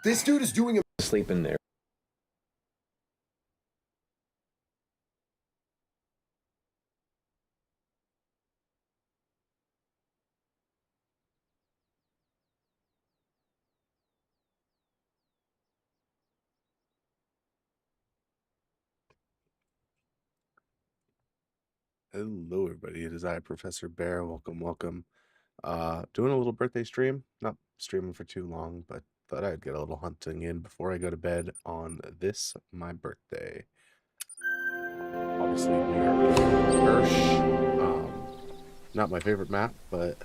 This dude is doing a Sleep in there. Hello, everybody. It is I, Professor Bear. Welcome, welcome. Doing a little birthday stream. Not streaming for too long, but thought I'd get a little hunting in before I go to bed on this, my birthday. Obviously, we are Hirsch. Not my favorite map, but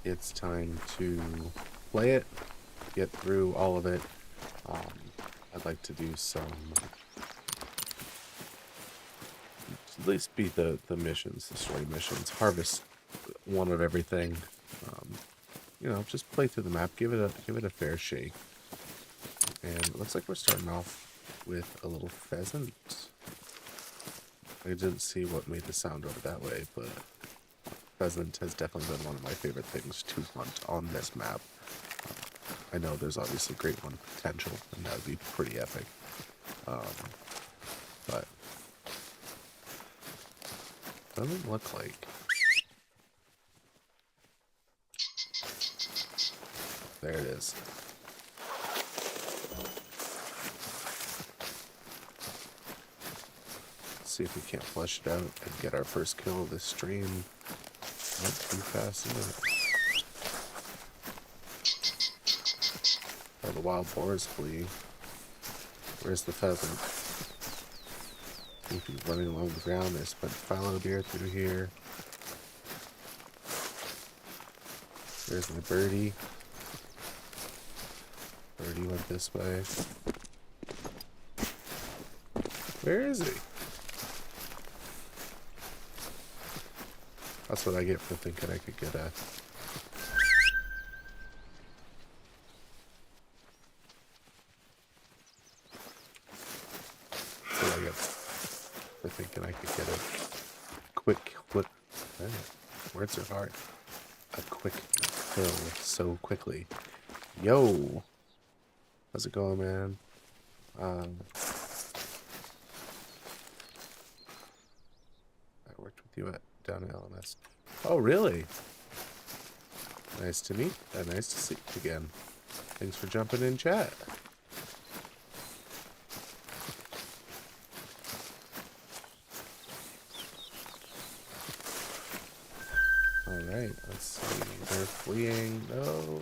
it's time to play it, get through all of it. I'd like to do some, at least be the missions, the story missions, harvest one of everything. You know, just play through the map, give it a fair shake. And it looks like we're starting off with a little pheasant. I didn't see what made the sound over that way, but pheasant has definitely been one of my favorite things to hunt on this map. I know there's obviously great one potential, and that would be pretty epic. But doesn't look like. There it is. See if we can't flush it out and get our first kill of this stream. Not too fast, is it? Oh, the wild boars flee. Where's the pheasant? If he's running along the ground, there's a fallow deer through here. There's my birdie. Birdie went this way. Where is he? That's what I get for thinking I could get a... That's what I get for thinking I could get a quick flip. Words are hard. A quick kill so quickly. Yo! How's it going, man? I worked with you down at LMS. Oh, really? Nice to meet. Nice to see you again. Thanks for jumping in chat. Alright, let's see. They're fleeing. No.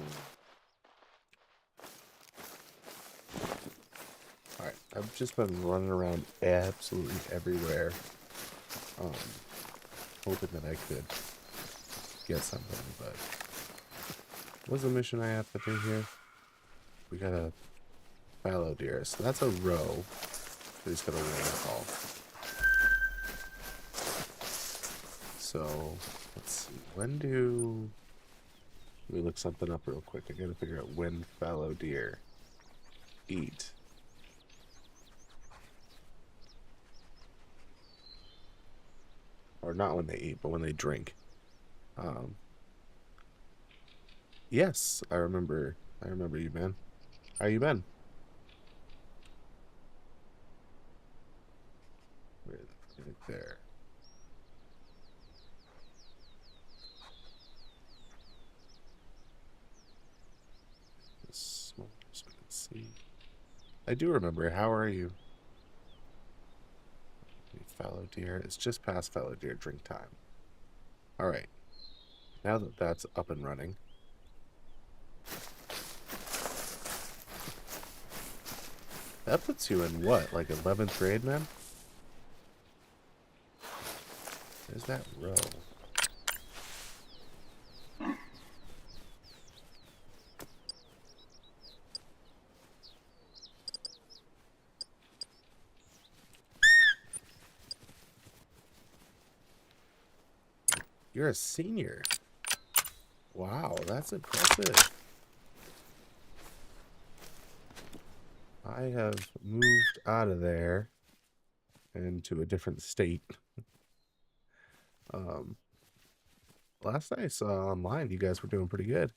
Alright, I've just been running around absolutely everywhere. Hoping that I could get something, but what's the mission I have to do here? We got a fallow deer, so that's a roe. He's got a wing call. So let's see. When do let me look something up real quick? I gotta figure out when fallow deer eat. Or not when they eat, but when they drink. Yes, I remember you, man. How you been? Right there. This one, so we can see. I do remember. How are you? Fallow deer. It's just past fallow deer drink time. Alright. Now that that's up and running. That puts you in what? Like 11th grade, man? There's that row. You're a senior. Wow, that's impressive. I have moved out of there into a different state. Last I saw online, you guys were doing pretty good.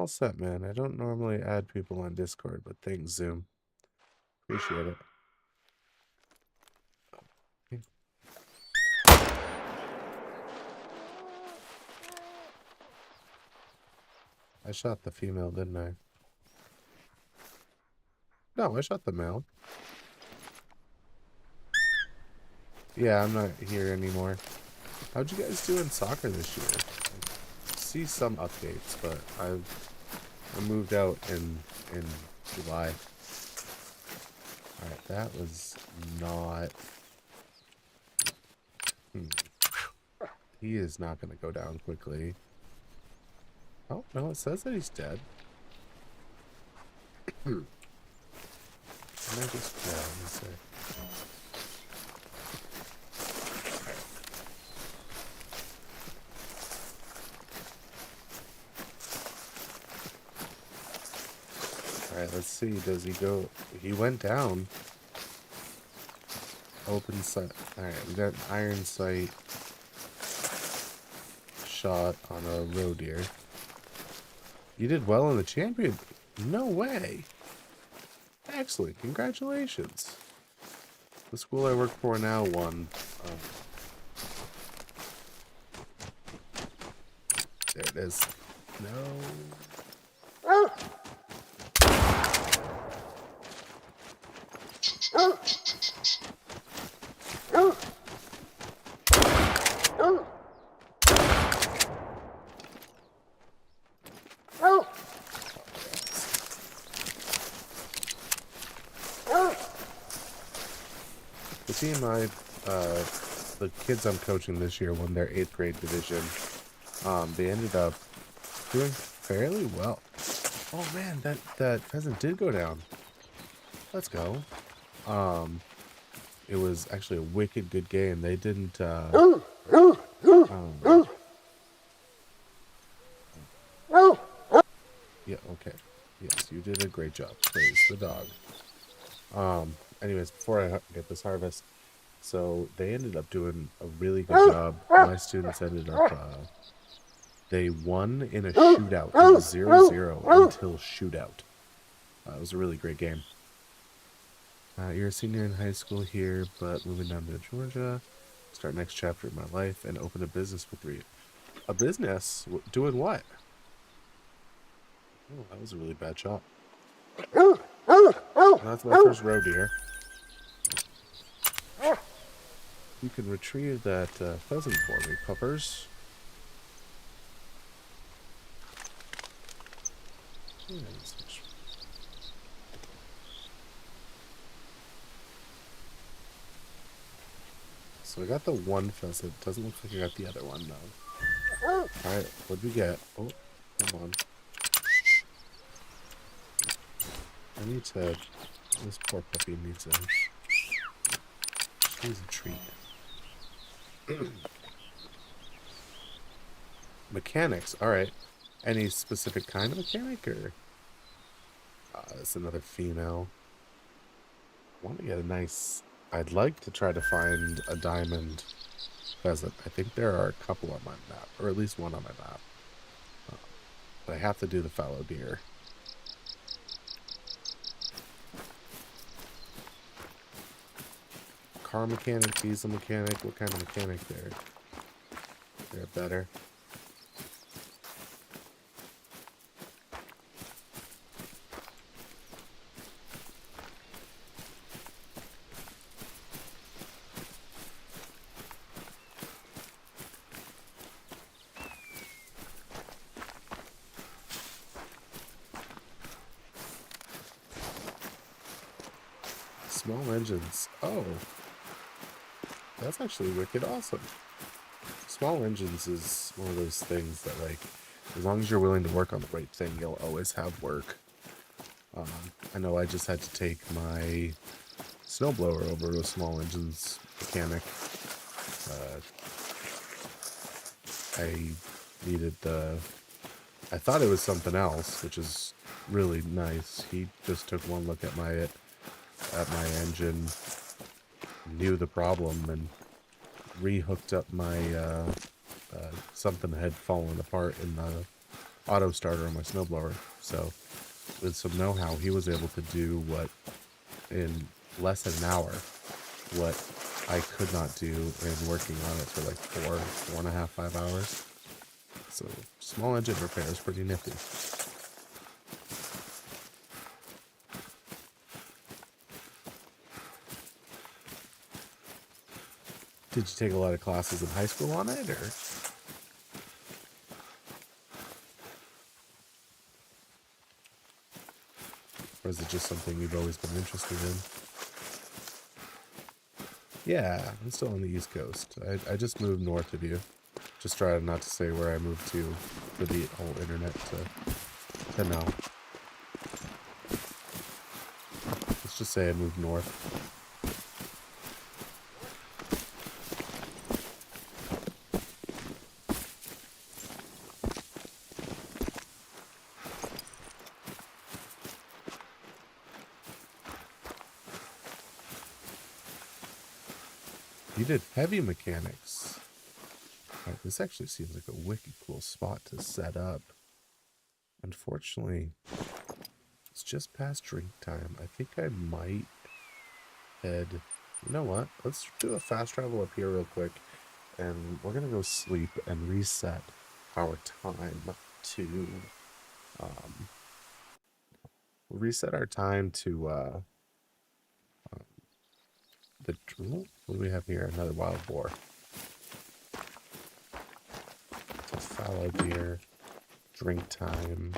all set, man. I don't normally add people on Discord, but thanks, Zoom. Appreciate it. I shot the female, didn't I? No, I shot the male. Yeah, I'm not here anymore. How'd you guys do in soccer this year? I see some updates, but I moved out in July. Alright, that was not... He is not going to go down quickly. Oh, no, it says that he's dead. Can I just grab this? Alright, let's see. Does he go? He went down. Open sight. Alright, we got an iron sight shot on a roe deer. You did well in the champion. No way. Excellent. Congratulations. The school I work for now won. There it is. No. The team the kids I'm coaching this year won their 8th grade division. They ended up doing fairly well. Oh man, that pheasant did go down. Let's go. It was actually a wicked good game. They didn't yeah, okay. Yes, you did a great job. Praise the dog. Anyways, before I get this harvest, so they ended up doing a really good job. My students ended up, they won in a shootout. It was 0-0 until shootout. It was a really great game. You're a senior in high school here, but moving down to Georgia, start next chapter of my life, and open a business with you. A business? Doing what? Oh, that was a really bad shot. That's my first roe deer. You can retrieve that pheasant for me, puppers. So I got the one pheasant. Doesn't look like I got the other one, though. Alright, what'd we get? Oh, come on. I need to... This poor puppy needs a treat. Mechanics, alright. Any specific kind of mechanic, or... that's another female. I want to get a nice... I'd like to try to find a diamond pheasant. I think there are a couple on my map, or at least one on my map. But I have to do the fallow deer. Car mechanic, diesel mechanic, what kind of mechanic there? They're better. Small engines. Oh. That's actually wicked awesome. Small engines is one of those things that, like, as long as you're willing to work on the right thing, you'll always have work. I know I just had to take my snowblower over to a small engines mechanic. I needed I thought it was something else, which is really nice. He just took one look at my engine, knew the problem, and rehooked up my something had fallen apart in auto starter on my snowblower. So with some know-how, he was able to do what in less than an hour, what I could not do in working on it for like 4.5, 5 hours. So small engine repair is pretty nifty. Did you take a lot of classes in high school on it, or is it just something you've always been interested in? Yeah, I'm still on the East Coast. I just moved north of you. Just try not to say where I moved to for the whole internet to know. Let's just say I moved north. You did heavy mechanics. Right, this actually seems like a wicked cool spot to set up. Unfortunately, it's just past drink time. I think I might head... You know what? Let's do a fast travel up here real quick. And we're going to go sleep and reset our time to... reset our time to... what do we have here? Another wild boar. So fallow deer, drink time.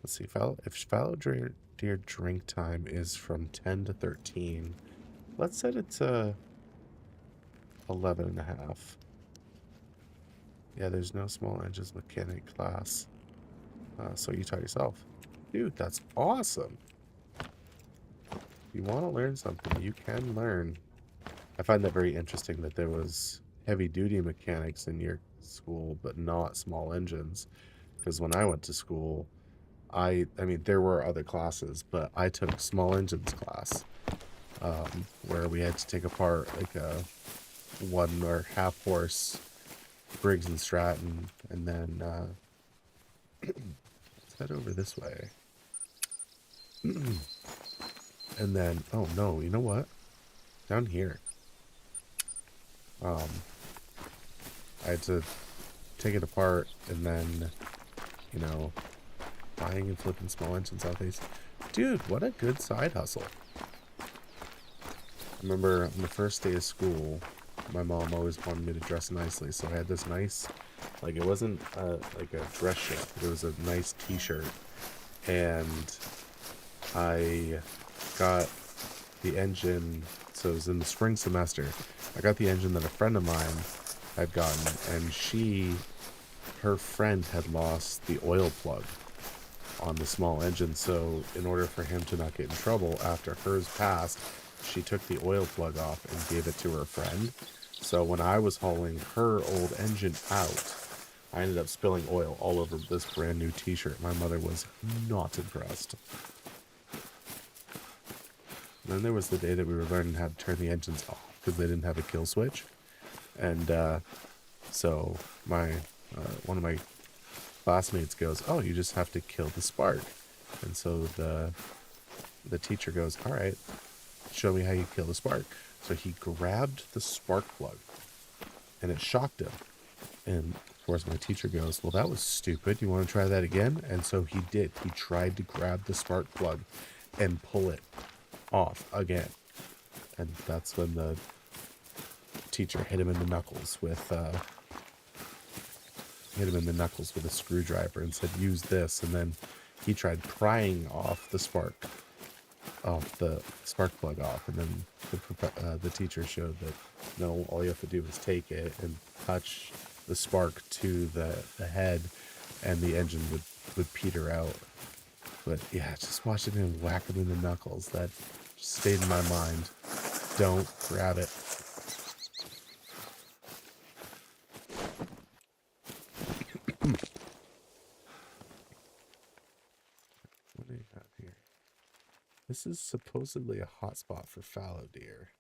Let's see, if fallow deer drink time is from 10 to 13, let's set it to 11 and a half. Yeah, there's no small engines mechanic class. So you taught yourself. Dude, that's awesome. If you want to learn something, you can learn. I find that very interesting that there was heavy duty mechanics in your school, but not small engines. Because when I went to school, I mean, there were other classes, but I took small engines class, where we had to take apart like a 1 or half horse Briggs and Stratton, and then let's head over this way. And then, oh no, you know what? Down here, I had to take it apart, and then, you know, buying and flipping small engines out these. Dude, what a good side hustle. I remember on the first day of school, my mom always wanted me to dress nicely, so I had this nice, like, it wasn't like a dress shirt, it was a nice t-shirt, and I got the engine, so it was in the spring semester, I got the engine that a friend of mine had gotten, and her friend had lost the oil plug on the small engine, so in order for him to not get in trouble after hers passed, she took the oil plug off and gave it to her friend. So when I was hauling her old engine out, I ended up spilling oil all over this brand new t-shirt. My mother was not impressed. And then there was the day that we were learning how to turn the engines off because they didn't have a kill switch. And so one of my classmates goes, "Oh, you just have to kill the spark." And so the teacher goes, "All right, show me how you kill the spark." So he grabbed the spark plug, and it shocked him. And of course, my teacher goes, "Well, that was stupid. You want to try that again?" And so he did. He tried to grab the spark plug and pull it off again. And that's when the teacher hit him in the knuckles with a screwdriver and said, "Use this." And then he tried prying off the spark plug off, and then the teacher showed that no, all you have to do is take it and touch the spark to the head, and the engine would peter out. But yeah, just watching him whack him in the knuckles, that just stayed in my mind. Don't grab it. What do you have here? This is supposedly a hotspot for fallow deer.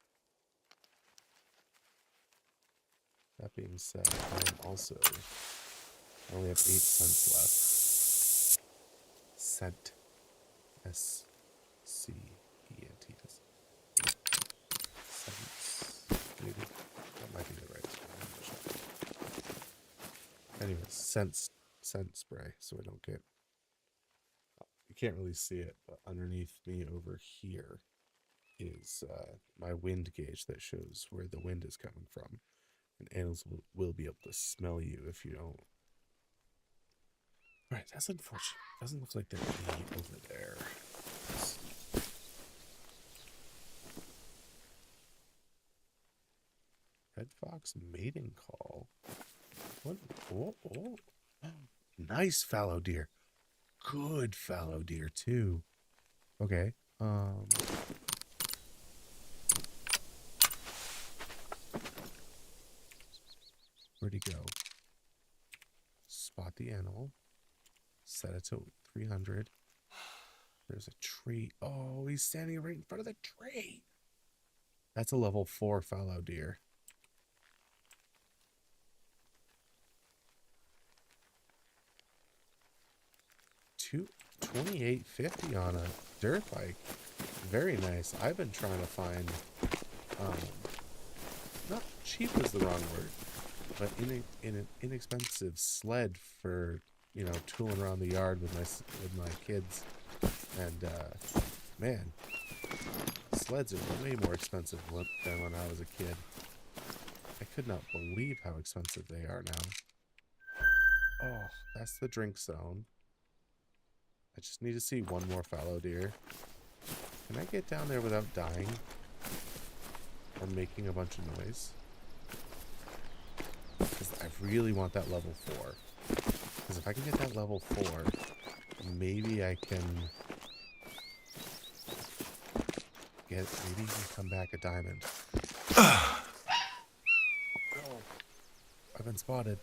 That being said, I am also I only have 8 cents left. Cent. S-C-E-N-T. Cents. Maybe. That might be the right spelling. Anyways, scent spray, so I don't get. You can't really see it, but underneath me over here is my wind gauge that shows where the wind is coming from. And animals will be able to smell you if you don't. Alright, that's unfortunate. Doesn't look like they're any over there. Red fox mating call. What? Oh, oh. Nice fallow deer. Good fallow deer too. Okay. Where'd he go? Spot the animal. Set it to 300. There's a tree. Oh, he's standing right in front of the tree. That's a level 4 fallow deer. $28.50 on a dirt bike. Very nice. I've been trying to find, not cheap is the wrong word, but in an inexpensive sled for, you know, tooling around the yard with my kids. And man, sleds are way more expensive than when I was a kid. I could not believe how expensive they are now. Oh, that's the drink zone. I just need to see one more fallow deer. Can I get down there without dying? Or making a bunch of noise? Because I really want that level 4. Because if I can get that level 4, maybe I can get, maybe you can come back a diamond. Oh, I've been spotted.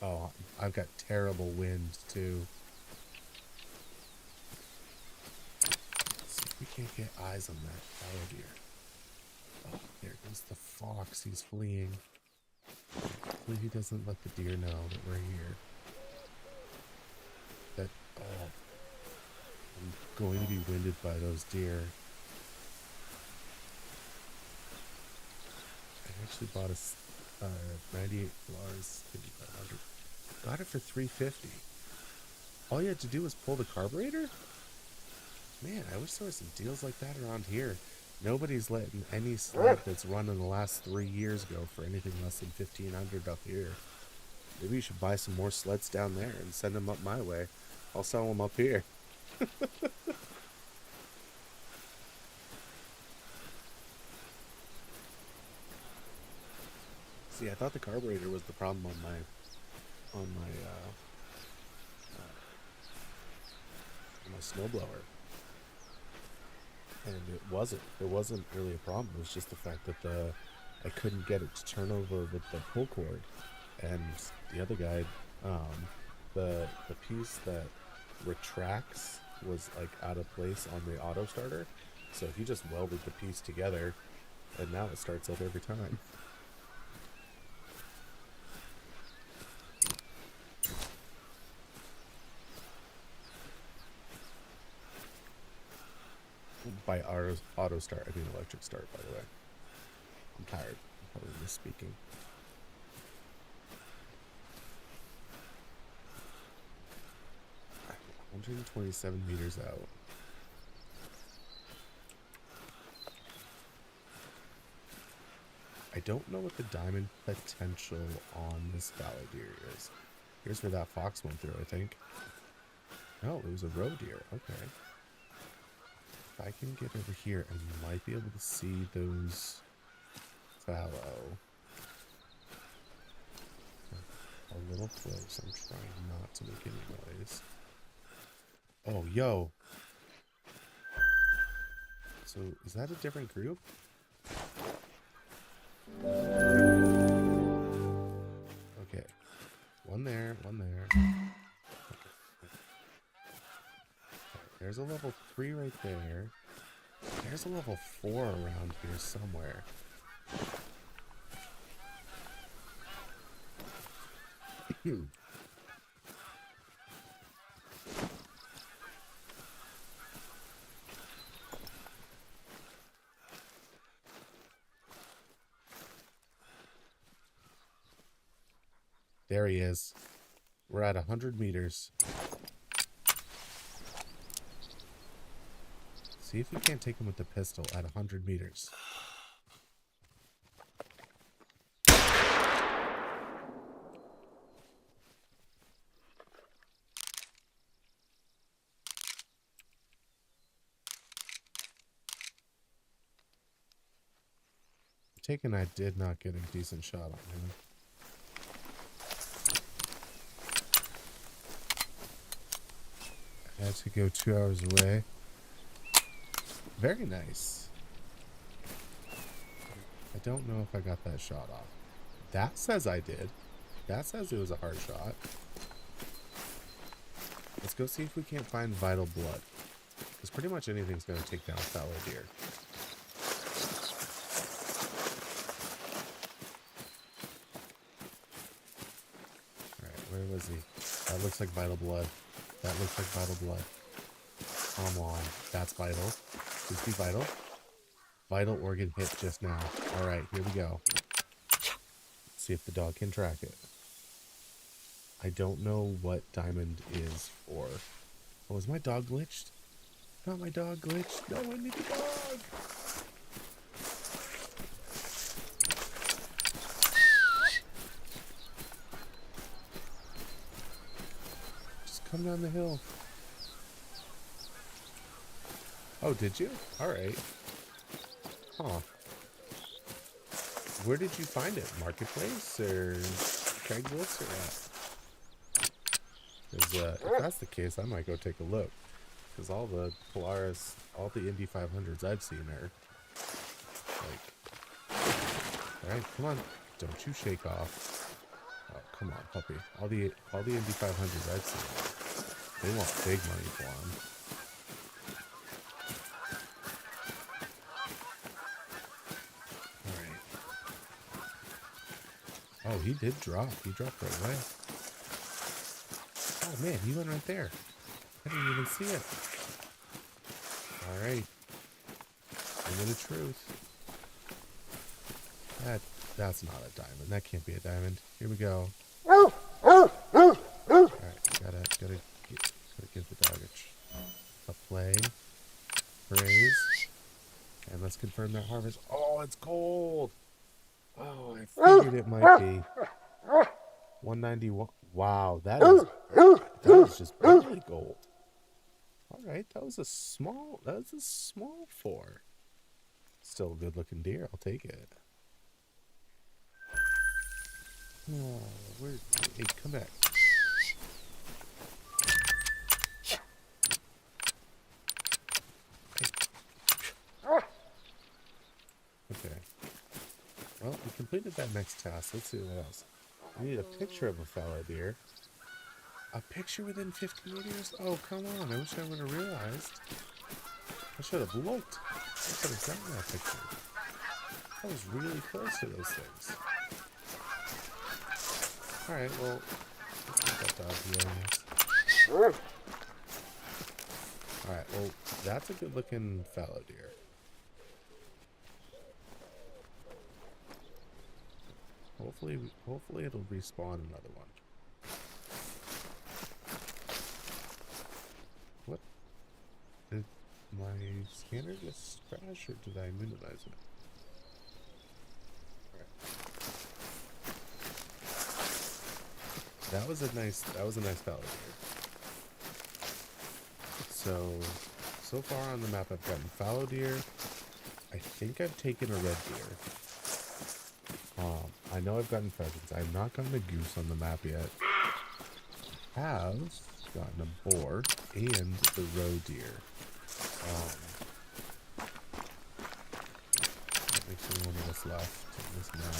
Oh, I've got terrible wind too. Let's see if we can't get eyes on that fallow deer. Oh, there goes the fox. He's fleeing. Hopefully he doesn't let the deer know that we're here. I'm going to be winded by those deer. I actually bought a $98 $500. Got it for $350. All you had to do was pull the carburetor? Man, I wish there were some deals like that around here. Nobody's letting any sled that's run in the last 3 years go for anything less than $1,500 up here. Maybe you should buy some more sleds down there and send them up my way. I'll sell them up here. See, I thought the carburetor was the problem on my snowblower, and it wasn't. It wasn't really a problem. It was just the fact that I couldn't get it to turn over with the pull cord, and the other guy, the piece that retracts was like out of place on the auto starter, so he just welded the piece together, and now it starts up every time. By auto start, I mean electric start, by the way. I'm tired. I'm probably misspeaking. I'm 127 meters out. I don't know what the diamond potential on this fallow deer is. Here's where that fox went through, I think. No, it was a roe deer. Okay. If I can get over here, I might be able to see those fallow. A little close. I'm trying not to make any noise. Oh, yo. So, is that a different group? Okay. One there, one there. Okay. There's a level 3 right there. There's a level 4 around here somewhere. There he is. We're at 100 meters. See if we can't take him with the pistol at 100 meters. Taken, I did not get a decent shot on him. I had to go 2 hours away. Very nice. I don't know if I got that shot off. That says I did. That says it was a hard shot. Let's go see if we can't find vital blood. Because pretty much anything's going to take down fallow deer. Alright, where was he? That looks like vital blood. That looks like vital blood. Come on. That's vital. Please be vital. Vital organ hit just now. Alright, here we go. Let's see if the dog can track it. I don't know what diamond is for. Oh, is my dog glitched? Not my dog glitched. No, I need the dog. Just come down the hill. Oh, did you? Alright. Huh. Where did you find it? Marketplace or Craigslist or what? Because if that's the case, I might go take a look. Because all the Polaris, all the Indy 500s I've seen are like... Alright, come on. Don't you shake off. Oh, come on, puppy. All the Indy 500s I've seen, they want big money for them. Oh, he did drop. He dropped right away. Oh, man, he went right there. I didn't even see it. Alright. Moment of truth. That's not a diamond. That can't be a diamond. Here we go. Alright, gotta give the dog a play. Praise. And let's confirm that harvest. Oh, it's cold! Oh, I figured it might be 191. Wow, that is just barely gold. All right, that was a small four. Still a good looking deer. I'll take it. Oh, hey, come back. Okay. Well, we completed that next task. Let's see what else. We need a picture of a fallow deer. A picture within 50 meters? Oh, come on. I wish I would have realized. I should have looked. I could have gotten that picture. I was really close to those things. Alright, well, let's get that dog here. Alright, well, that's a good looking fallow deer. Hopefully it'll respawn another one. What? Did my scanner just crash or did I minimize it? Alright. That was a nice fallow deer. So far on the map I've gotten fallow deer. I think I've taken a red deer. I know I've gotten pheasants. I've not gotten a goose on the map yet. I have gotten a boar and the roe deer. That makes me one of what's left on this map.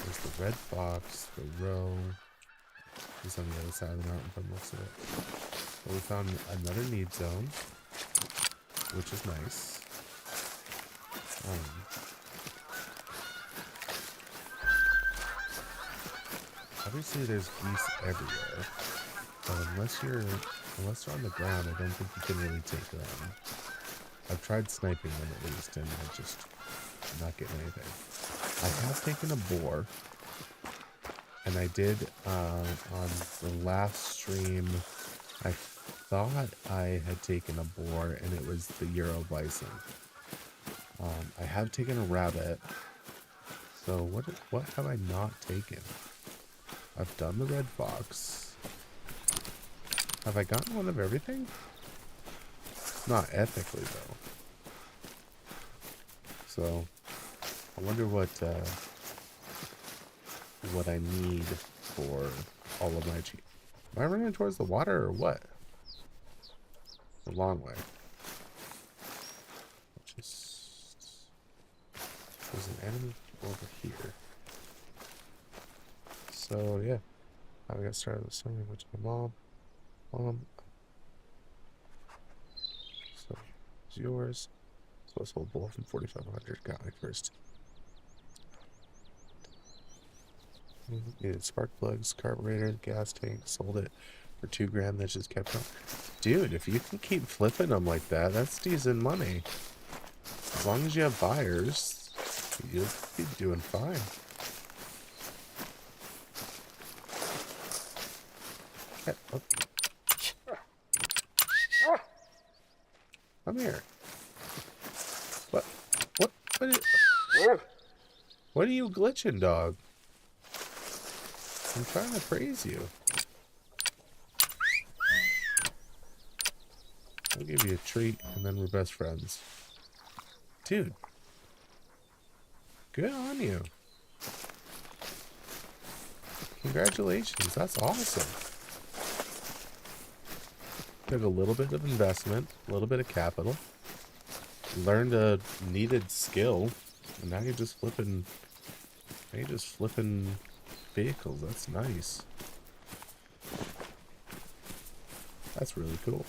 There's the red fox, the roe. He's on the other side of the mountain from the looks of it. But we found another need zone, which is nice. Obviously, there's geese everywhere. But unless they're on the ground, I don't think you can really take them. I've tried sniping them at least, and I just not getting anything. I have taken a boar, and I did on the last stream. I thought I had taken a boar, and it was the Euro bison. I have taken a rabbit. So what have I not taken? I've done the red fox. Have I gotten one of everything? Not ethically though. So I wonder what I need for all of my cheap. Am I running towards the water or what? A long way. Just there's an enemy over here. So yeah, I got started with something with my mom. So it's yours. So let's hold both from 4,500. Got me first. Needed spark plugs, carburetor, gas tank. Sold it for $2,000. That just kept on. Dude, if you can keep flipping them like that, that's decent money. As long as you have buyers, you'll be doing fine. Oh. Come here. What are you glitching, dog? I'm trying to praise you. I'll give you a treat, and then we're best friends. Dude. Good on you. Congratulations. That's awesome. Took a little bit of investment, a little bit of capital. Learned a needed skill, and now you're just flipping vehicles. That's nice. That's really cool.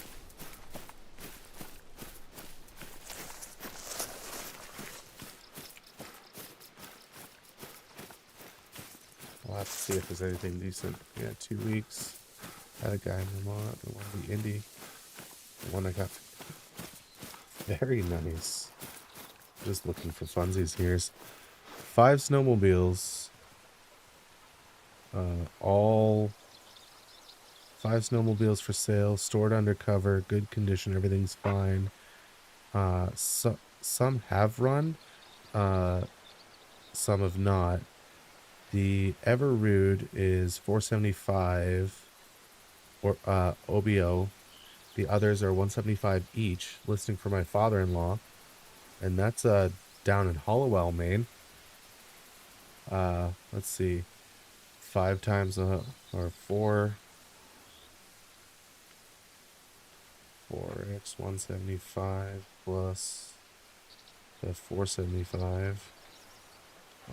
I'll have to see if there's anything decent. Yeah, 2 weeks. Had a guy in Vermont, the one in the Indy. The one I got. Very nice. Just looking for funsies here. 5 snowmobiles. All 5 snowmobiles for sale, stored undercover, good condition, everything's fine. Some have run, some have not. The Everrude is $475 or OBO. The others are $175 each, listing for my father-in-law, and that's down in Hollowell, Maine. Let's see, 5 times or 4x 175 plus the 475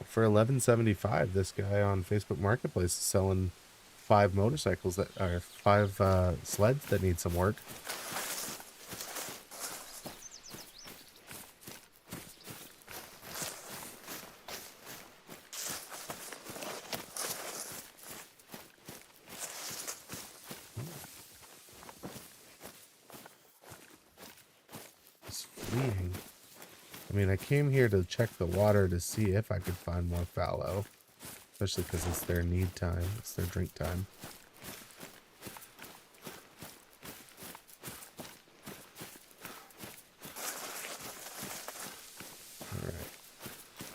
for $11.75. This guy on Facebook Marketplace is selling 5 motorcycles that are 5 sleds that need some work. It's fleeing. I mean, I came here to check the water to see if I could find more fallow. Especially because it's their need time. It's their drink time. Alright.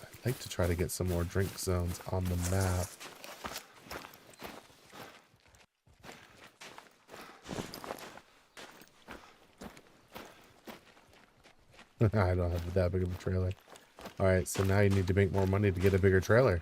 I'd like to try to get some more drink zones on the map. I don't have that big of a trailer. Alright, so now you need to make more money to get a bigger trailer.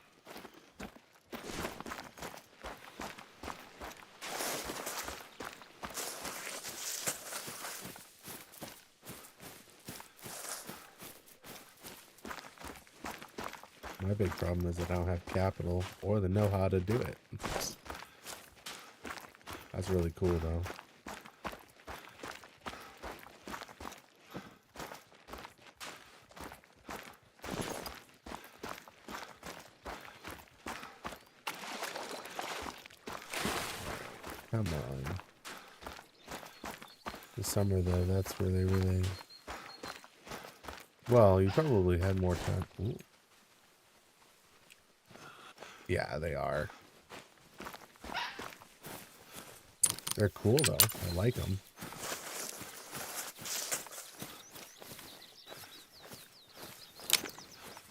My big problem is that I don't have capital or the know-how to do it. That's really cool, though. Come on. The summer, though, that's where they really... Well, you probably had more time. Ooh. Yeah, they are. They're cool, though. I like them.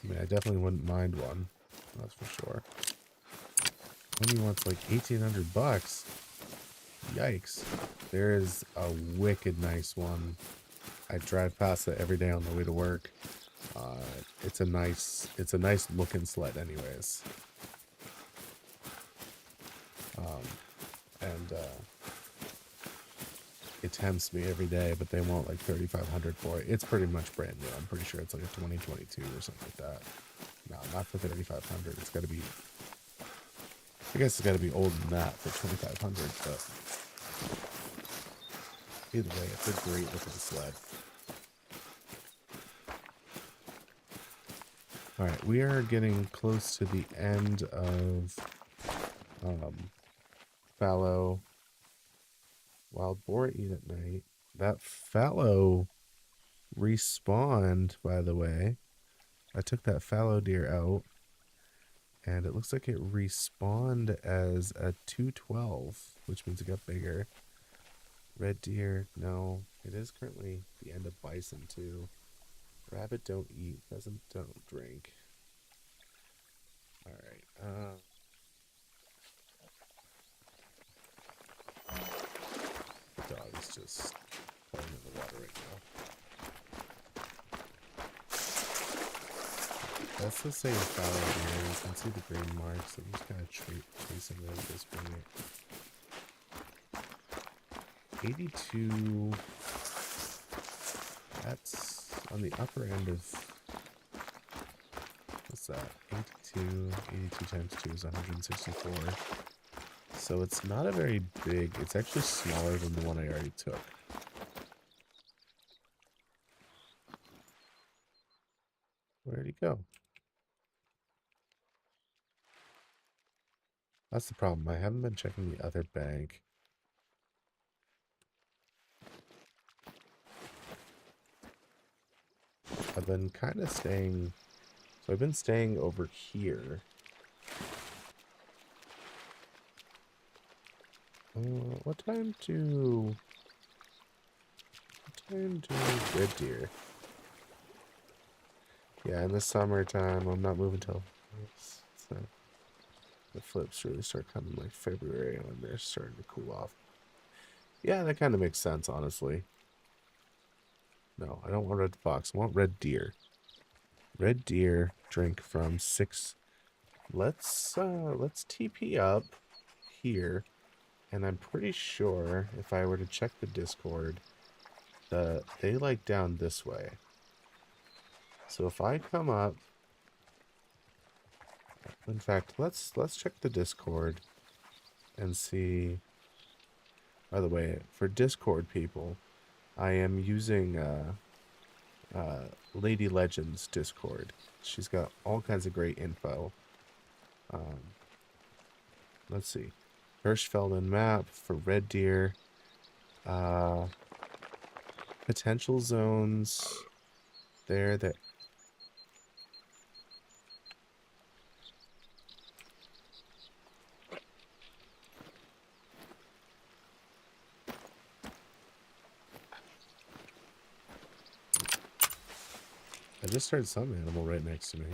I mean, I definitely wouldn't mind one. That's for sure. Only wants like 1,800 bucks. Yikes. There is a wicked nice one. I drive past it every day on the way to work. It's a nice looking sled anyways. And it tempts me every day, but they want like 3,500 for it. It's pretty much brand new. I'm pretty sure it's like a 2022 or something like that. No, not for 3,500. It's got to be, I guess it's got to be older than that for 2,500, but either way, it's a great looking sled. All right, we are getting close to the end of fallow. Wild boar eat at night. That fallow respawned, by the way. I took that fallow deer out, and it looks like it respawned as a 212, which means it got bigger. Red deer, no. It is currently the end of bison, too. Rabbit don't eat. Pheasant don't drink. Alright, the dog is just playing in the water right now. That's the same fallow deer. You can see the green marks. I'm just kind of tracing it at this point. 82. That's on the upper end of... What's that? 82. 82 times 2 is 164. So it's not a very big... It's actually smaller than the one I already took. Where'd he go? That's the problem. I haven't been checking the other bank. I've been kind of staying... So I've been staying over here. What time do red deer? Yeah, in the summertime, I'm not moving till... So the flips really start coming like February when they're starting to cool off. Yeah, that kind of makes sense, honestly. No, I don't want red fox. I want red deer. Red deer drink from 6. Let's TP up here, and I'm pretty sure if I were to check the Discord, they like down this way. So if I come up, in fact, let's check the Discord and see. By the way, for Discord people, I am using Lady Legends Discord. She's got all kinds of great info. Let's see. Hirschfelden map for red deer. Potential zones there that... I just heard some animal right next to me.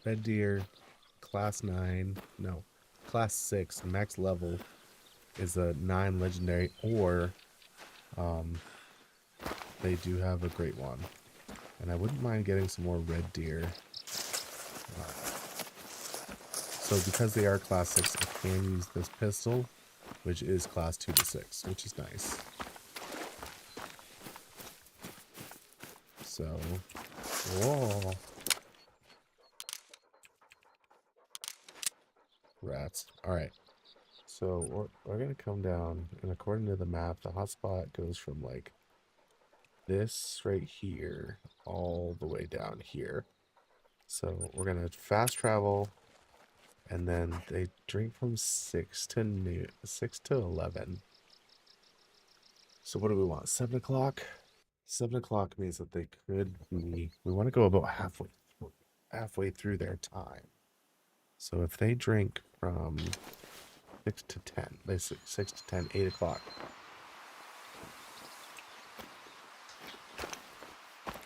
Red deer, class 9, no, class 6, max level is a 9 legendary, or they do have a great one. And I wouldn't mind getting some more red deer. So because they are class 6, I can use this pistol, which is class 2 to 6, which is nice. So, whoa. Rats. Alright. So we're going to come down, and according to the map, the hotspot goes from like this right here all the way down here. So we're going to fast travel And then they drink from 6 to noon, 6 to 11. So what do we want? 7 o'clock? 7 o'clock means that they could be, we want to go about halfway through their time. So if they drink from 6 to 10, basically 6 to 10, 8 o'clock.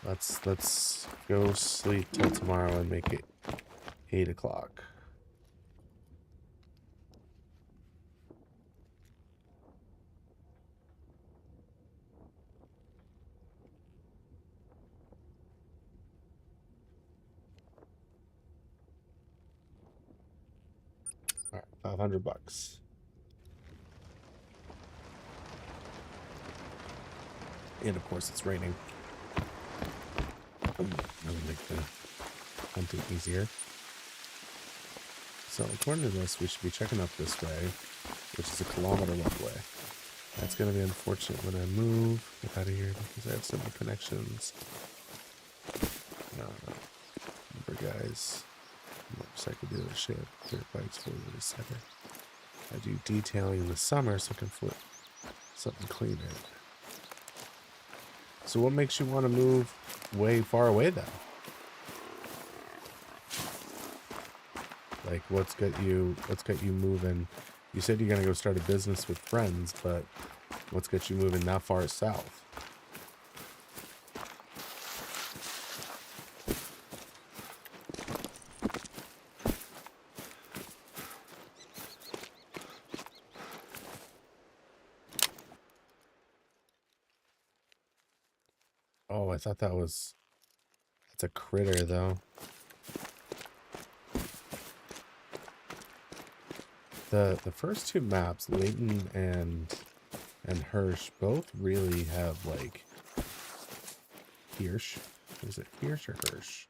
Let's go sleep till tomorrow and make it 8 o'clock. All right, $500. And of course it's raining. That would make the hunting easier. So according to this, we should be checking up this way, which is a kilometer one way. That's going to be unfortunate when I move. Get out of here because I have so many connections. Remember, guys, motorcycle dealership, dirt bikes, 4-wheeler. I do detailing in the summer so I can flip something cleaner. So what makes you want to move way far away then? Like, what's got you moving? You said you're gonna go start a business with friends, but what's got you moving that far south? Oh, I thought that's a critter though. The first two maps, Layton and Hirsch, both really have like Hirsch. Is it Hirsch or Hirsch?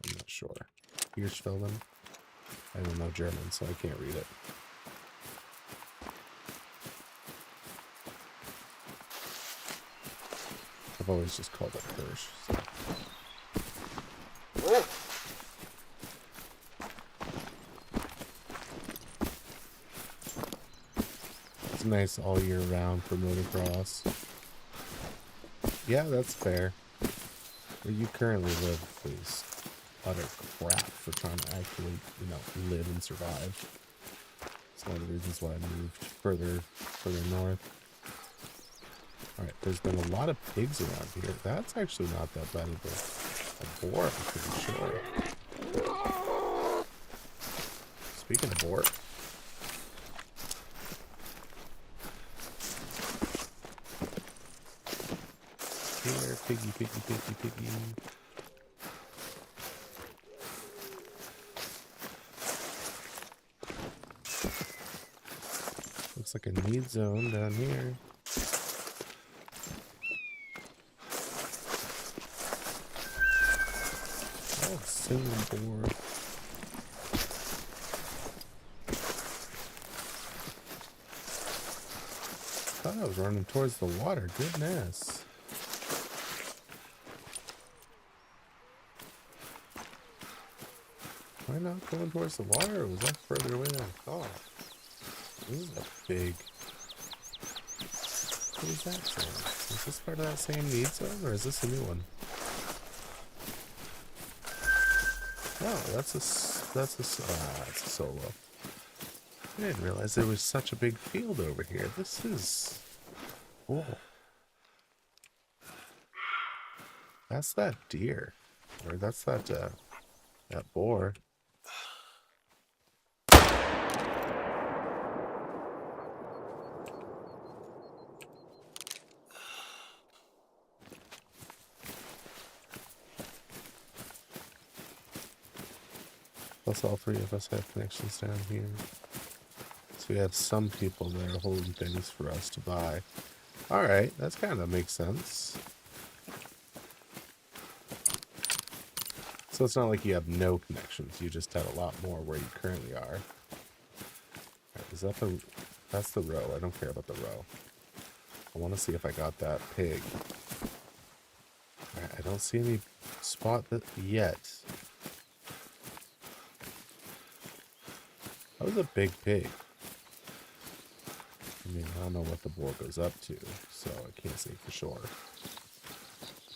I'm not sure. Hirschfelden. I don't know German, so I can't read it. I've always just called it Hirsch. So. It's nice all year round for motocross. Yeah, that's fair. Where you currently live is utter crap for trying to actually, live and survive. It's one of the reasons why I moved further north. Alright, there's been a lot of pigs around here. That's actually not that bad of a boar, I'm pretty sure. Speaking of boar. Here, piggy, piggy, piggy, piggy. Looks like a need zone down here. Oh, single board. I thought I was running towards the water. Goodness. Am I not going towards the water, or was that further away than I thought? This is a big... What is that zone? Is this part of that same need zone, or is this a new one? No, that's a solo. I didn't realize there was such a big field over here. This is... Oh. That's that deer. Or that's that boar. Plus all three of us have connections down here. So we have some people that are holding things for us to buy. Alright, that kind of makes sense. So it's not like you have no connections, you just have a lot more where you currently are. Right, is that that's the row. I don't care about the row. I want to see if I got that pig. Right, I don't see any spot that yet. That was a big pig. I mean, I don't know what the boar goes up to, so I can't say for sure.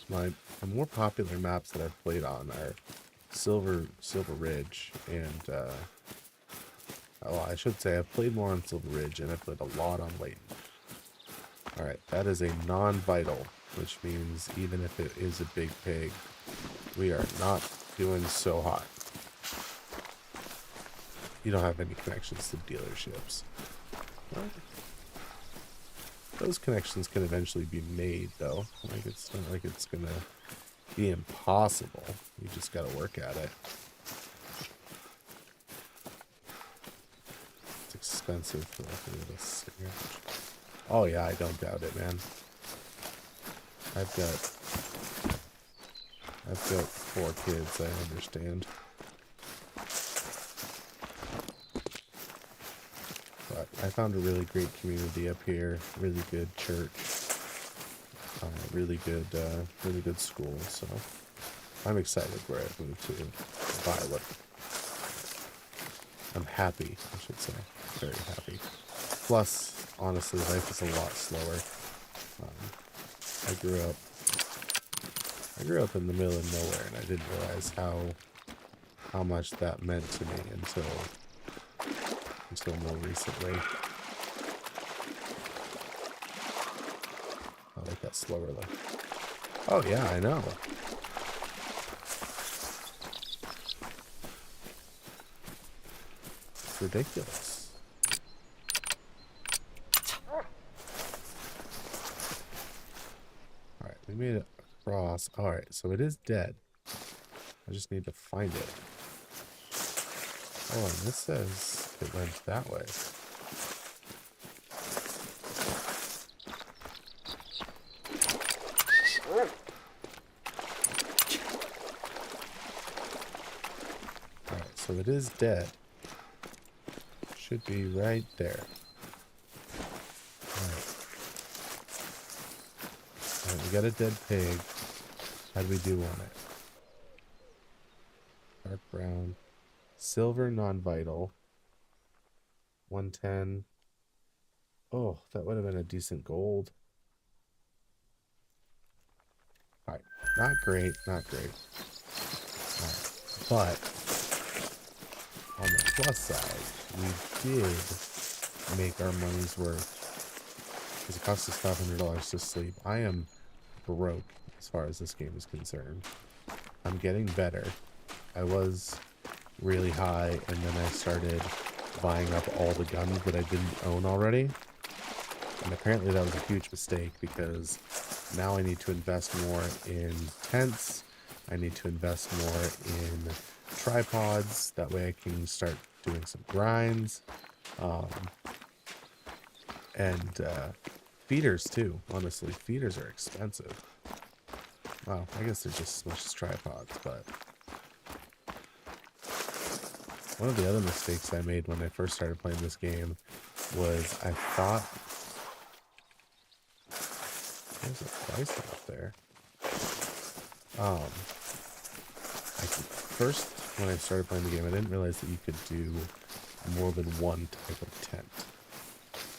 The more popular maps that I've played on are Silver Ridge and well, I should say I've played more on Silver Ridge and I've played a lot on Layton. Alright, that is a non-vital, which means even if it is a big pig, we are not doing so hot. You don't have any connections to dealerships. What? Those connections can eventually be made, though. Like, it's not like it's gonna be impossible. You just gotta work at it. It's expensive for like a little sandwich. Oh yeah, I don't doubt it, man. I've got 4 kids, I understand. But I found a really great community up here, really good church, really good school, so I'm excited where I've moved to Violet. I'm happy, I should say. Very happy. Plus, honestly, life is a lot slower. I grew up in the middle of nowhere, and I didn't realize how much that meant to me until more recently. I like that slower look. Oh yeah, I know. It's ridiculous. Alright, we made it across. Alright, so it is dead. I just need to find it. Oh, and this says it went that way. Alright, so it is dead. Should be right there. Alright. Alright, we got a dead pig. How do we do on it? Dark brown. Silver non-vital. 110. Oh, that would have been a decent gold. Alright, not great, not great. Alright, but on the plus side, we did make our money's worth. Because it cost us $500 to sleep. I am broke as far as this game is concerned. I'm getting better. I was really high, and then I started buying up all the guns that I didn't own already. And apparently that was a huge mistake, because now I need to invest more in tents. I need to invest more in tripods. That way I can start doing some grinds. And feeders too. Honestly, feeders are expensive. Well, I guess they're just as much as tripods, but one of the other mistakes I made when I first started playing this game was I thought there's a bison up there. First, when I started playing the game, I didn't realize that you could do more than one type of tent.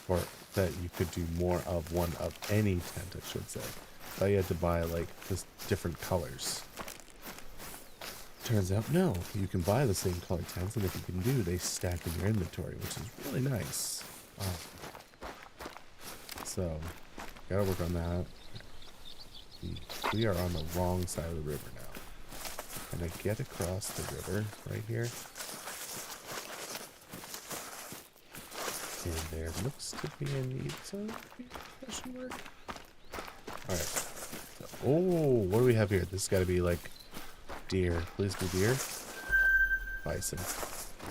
Or that you could do more of one of any tent, I should say. I thought you had to buy, like, just different colors. Turns out, no. You can buy the same color tents, and if you can do, they stack in your inventory, which is really nice. So, gotta work on that. We are on the wrong side of the river now. Can I get across the river right here? And there looks to be a need zone? Question mark? Alright. Oh, what do we have here? This has got to be like deer. Please be deer. Bison.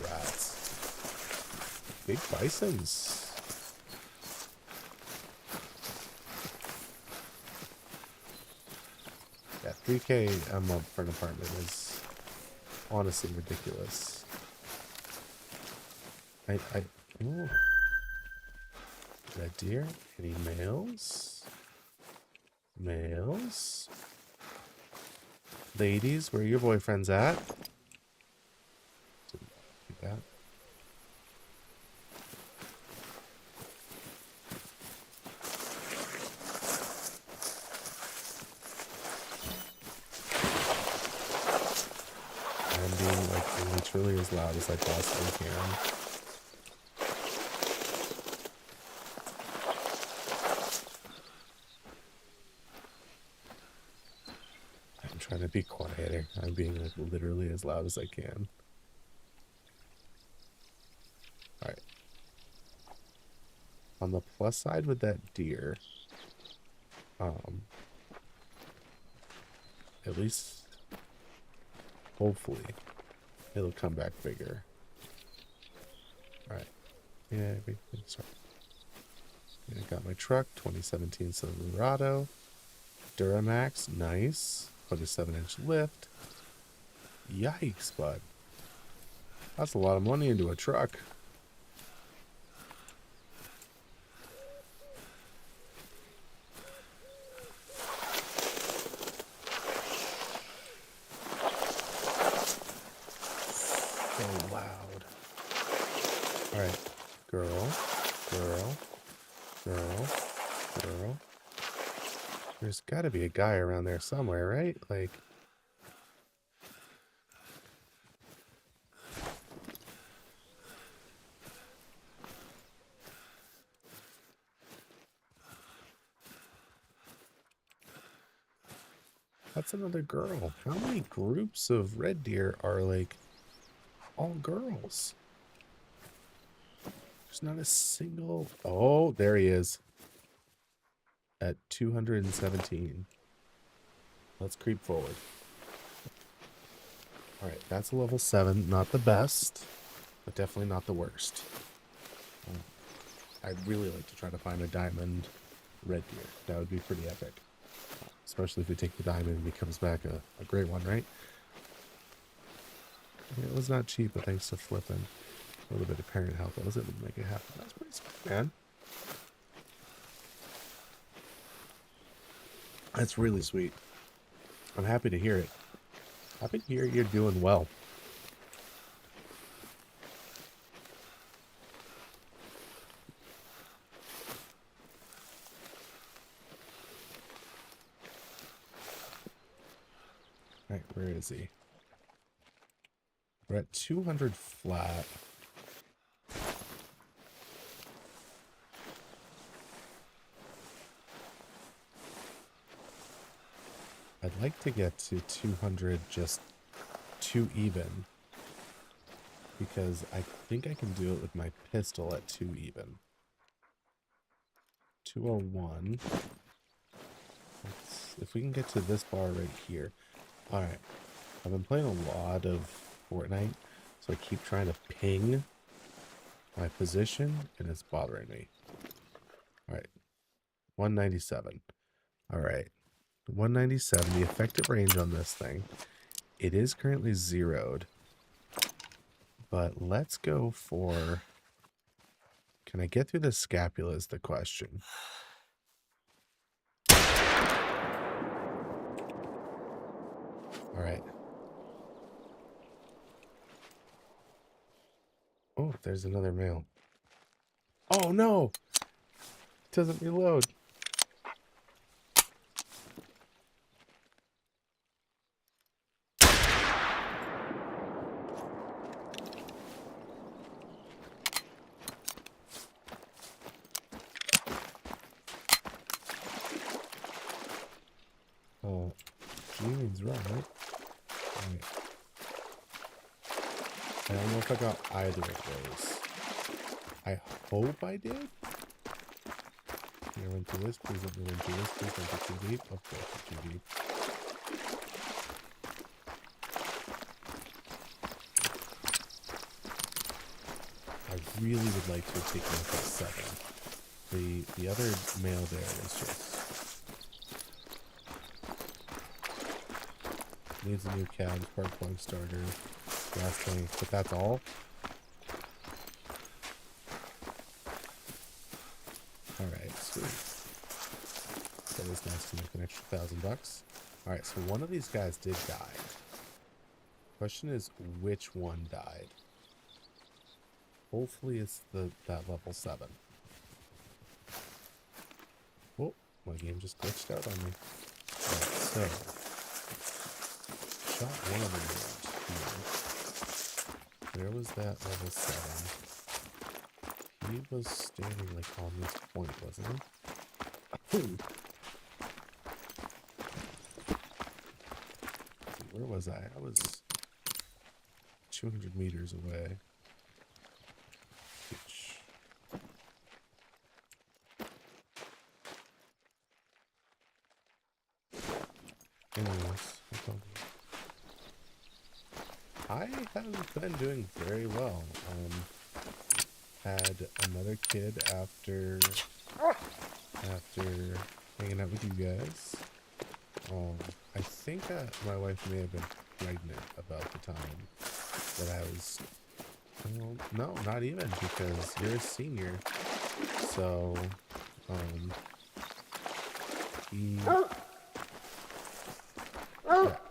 Rats. Big bisons. Yeah, 3K a month for an apartment is honestly ridiculous. Oh. Red deer? Any males? Males? Ladies, where are your boyfriends at? Didn't do that. literally as loud as I possibly can. I'm trying to be quieter. I'm being like literally as loud as I can. Alright. On the plus side with that deer, at least hopefully it'll come back bigger. Alright. Yeah, sorry. I got my truck, 2017 Silverado. Duramax, nice. 27-inch lift. Yikes, bud. That's a lot of money into a truck. So loud. Alright. Girl. There's got to be a guy around there somewhere, right? Like... That's another girl. How many groups of red deer are, like, all girls? There's not a single... Oh, there he is. At 217. Let's creep forward. Alright, that's a level 7. Not the best, but definitely not the worst. I'd really like to try to find a diamond red deer. That would be pretty epic. Especially if we take the diamond and he comes back a great one, right? It was not cheap, but thanks to flipping a little bit of parent help, I was able to make it happen. That's pretty sweet, man. That's really sweet. I'm happy to hear it. Happy to hear you're doing well. Alright, where is he? We're at 200 flat. I'd like to get to 200 just 2 even. Because I think I can do it with my pistol at 2 even. 201. If we can get to this bar right here. Alright. I've been playing a lot of Fortnite, so I keep trying to ping my position, and it's bothering me. Alright. 197. Alright. 197, the effective range on this thing. It is currently zeroed. But let's go for... Can I get through the scapula is the question. Alright. Oh, there's another male. Oh no! It doesn't reload. G means run, right? Alright. I don't know if I got either of those. I hope I did. Can I run through this? Please let me run through this. Please don't get too deep. Of course, too deep. I really would like to have taken up at 7. The other male there is just... Needs a new cab, spark plug starter, gas tank, but that's all. Alright, sweet. That is nice to make an extra $1,000. Alright, so one of these guys did die. Question is, which one died? Hopefully it's that level 7. Oh, my game just glitched out on me. Alright, so... Shot one of them here. Where was that level 7? He was standing like on this point, wasn't he? Where was I? I was 200 meters away. Which... Anyways, I have been doing very well. Had another kid after hanging out with you guys. I think that my wife may have been pregnant about the time that I was. Well, no, not even, because you're a senior. So, yeah,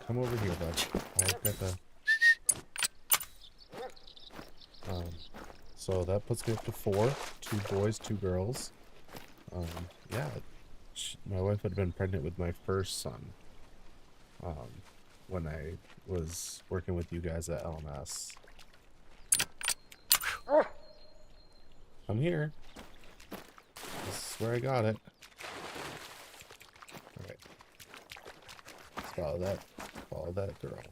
come over here, bud. I'll get the. So that puts me up to 4. 2 boys, 2 girls. Yeah, my wife had been pregnant with my first son. When I was working with you guys at LMS. I'm here. This is where I got it. Alright. Follow that girl.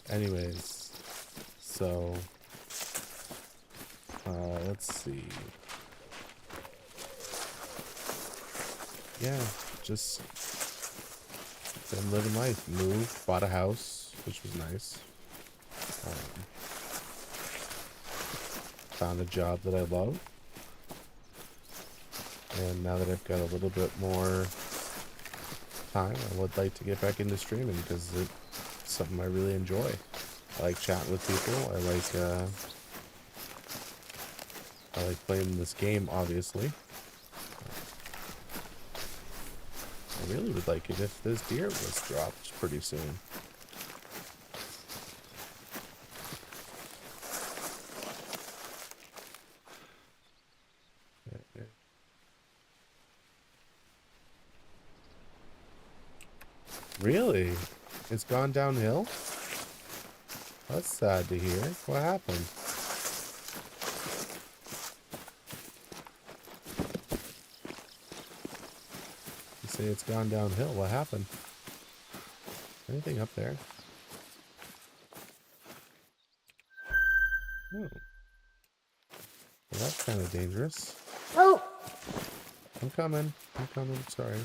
Anyways, so let's see. Yeah, just been living life. Moved, bought a house, which was nice. Found a job that I love. And now that I've got a little bit more time, I would like to get back into streaming because it's something I really enjoy. I like chatting with people. I like playing this game, obviously. I really would like it if this deer was dropped pretty soon. Really? It's gone downhill? That's sad to hear. What happened? You say it's gone downhill. What happened? Anything up there? Oh. Well, that's kind of dangerous. Oh! I'm coming. Sorry.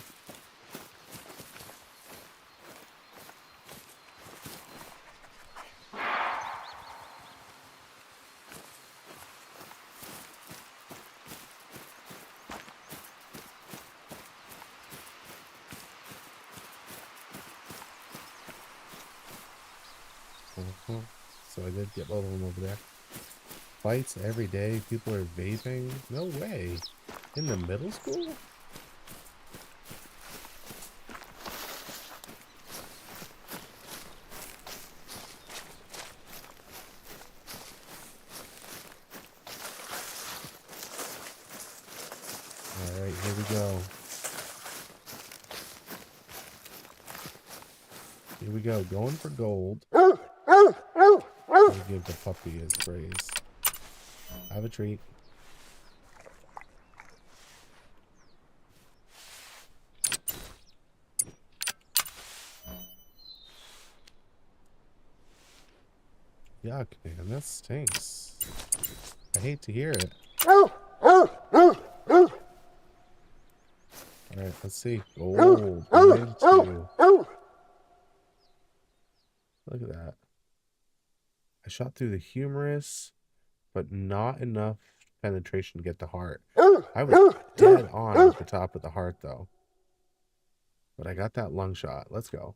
So I did get both of them over there. Fights every day. People are vaping. No way. In the middle school? Alright, here we go. Here we go. Going for gold. I'll give the puppy his praise. Have a treat. Yuck, man, that stinks. I hate to hear it. Alright, let's see. Oh, look at that. I shot through the humerus, but not enough penetration to get the heart. I was dead on at the top of the heart, though. But I got that lung shot. Let's go.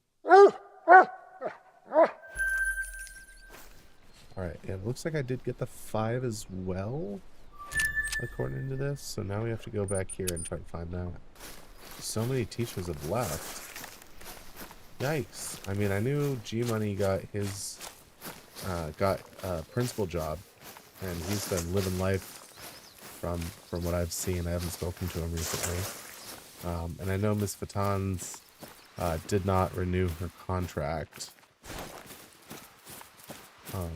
Alright, yeah, it looks like I did get the 5 as well, according to this. So now we have to go back here and try to find out. So many teachers have left. Yikes. I mean, I knew G-Money got his, principal job, and he's been living life from what I've seen. I haven't spoken to him recently. And I know Miss Fatans did not renew her contract. Um,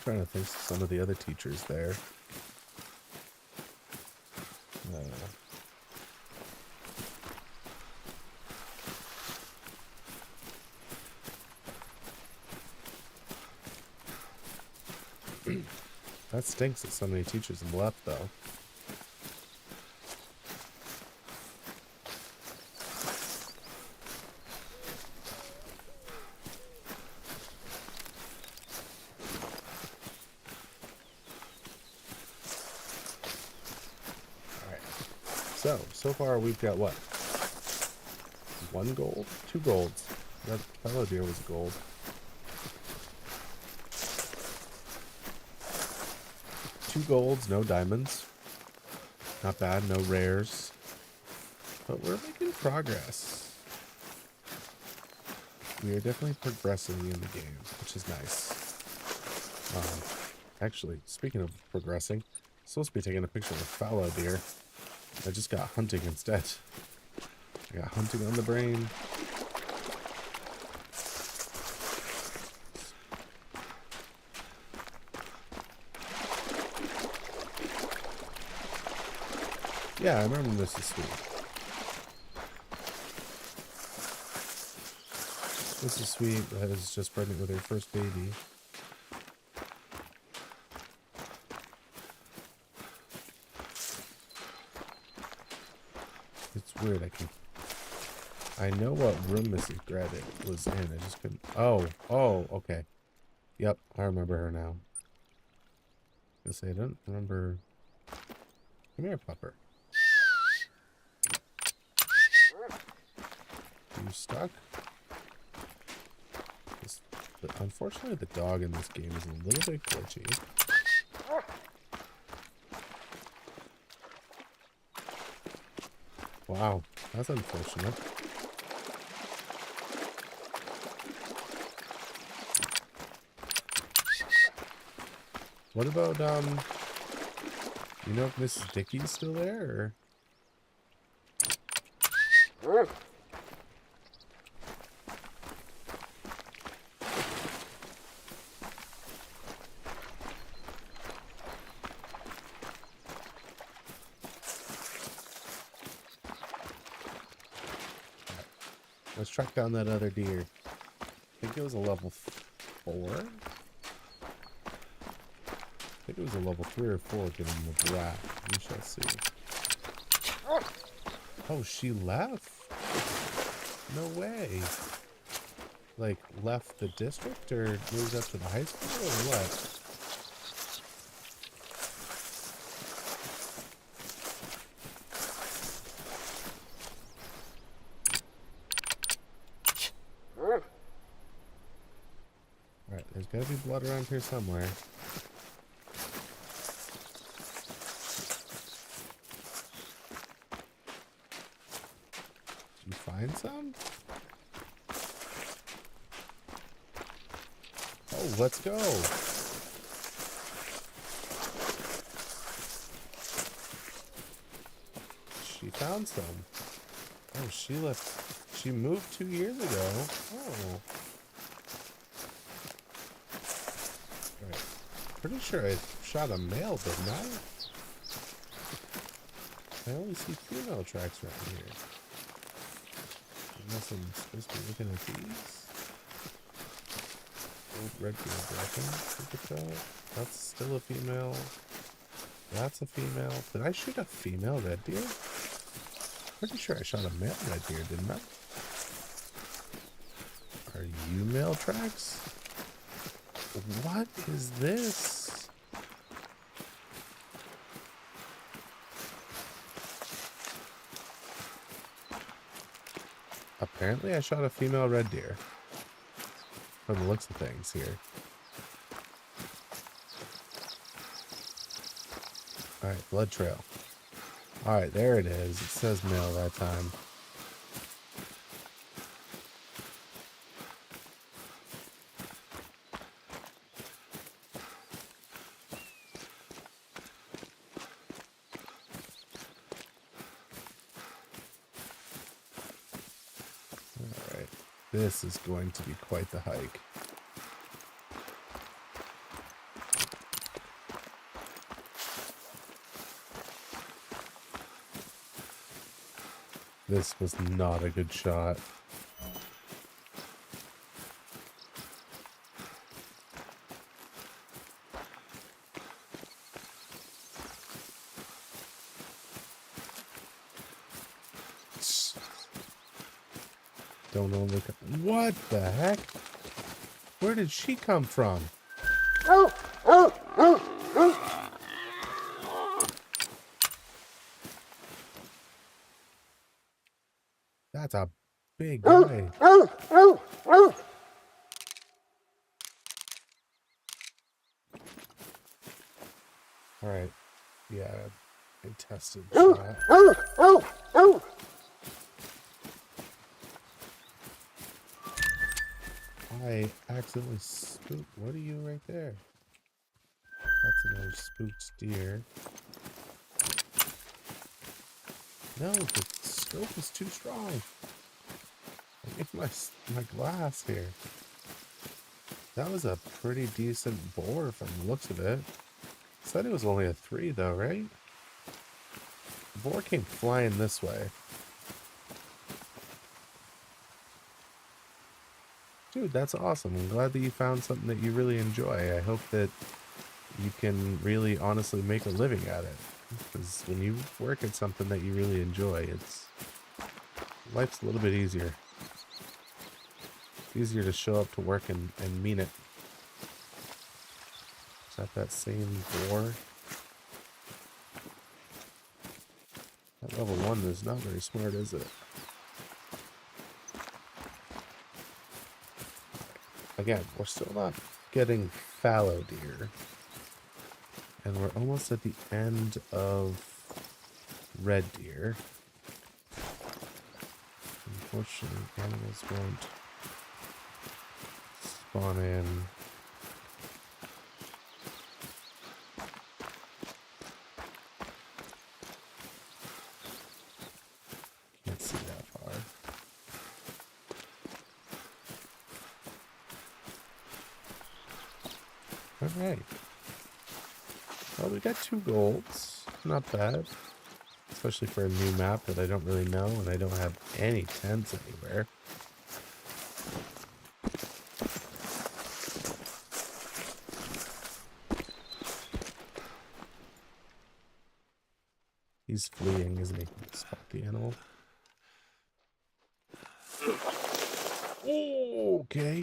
trying to think of some of the other teachers there. That stinks that so many teachers have left, though. So far we've got what? 1 gold? 2 golds. That fallow deer was gold. 2 golds, no diamonds. Not bad, no rares. But we're making progress. We are definitely progressing in the game, which is nice. Actually, speaking of progressing, I'm supposed to be taking a picture of a fallow deer. I just got hunting instead. I got hunting on the brain. Yeah, I remember Mrs. Sweet. Mrs. Sweet is just pregnant with her first baby. It's weird, I know what room Mrs. Graddick was in, I just couldn't... Oh, okay. Yep, I remember her now. I was gonna say, I don't remember... Come here, pupper. Are you stuck? Unfortunately, the dog in this game is a little bit glitchy. Wow, that's unfortunate. What about, you know if Mrs. Dickey's still there, or? Let's track down that other deer. I think it was a level 4. I think it was a level 3 or 4 getting the brat. We shall see. Oh, she left? No way. Like, left the district or moved up to the high school or what? Alright, there's gotta be blood around here somewhere. Did you find some? Oh, let's go! She found some. Oh, she left. She moved 2 years ago. Oh. Alright. Pretty sure I shot a male, didn't I? I only see female tracks right here. Unless I'm supposed to be looking at these. Old red beard bracken. Look at that. That's still a female. That's a female. Did I shoot a female red deer? Pretty sure I shot a male red deer, didn't I? Are you male tracks? What is this? Apparently I shot a female red deer. From the looks of things here. Alright, blood trail. Alright, there it is. It says male that time. This is going to be quite the hike. This was not a good shot. Don't look at. What the heck? Where did she come from? That's a big guy. Alright. Yeah. Contested shot. I accidentally spooked. What are you right there? That's another spooked deer. No, the scope is too strong. I need my glass here. That was a pretty decent boar from the looks of it. Said it was only a 3 though, right? The boar came flying this way. Dude, that's awesome. I'm glad that you found something that you really enjoy. I hope that you can really honestly make a living at it. Because when you work at something that you really enjoy, life's a little bit easier. It's easier to show up to work and mean it. Is that same boar? That level 1 is not very smart, is it? Again, we're still not getting fallow deer. And we're almost at the end of red deer. Unfortunately, animals won't spawn in. Can't see that far. Alright. Well, we got 2 golds. Not bad. Especially for a new map that I don't really know, and I don't have any tents anywhere. He's fleeing, isn't he? Spot the animal. Oh, okay.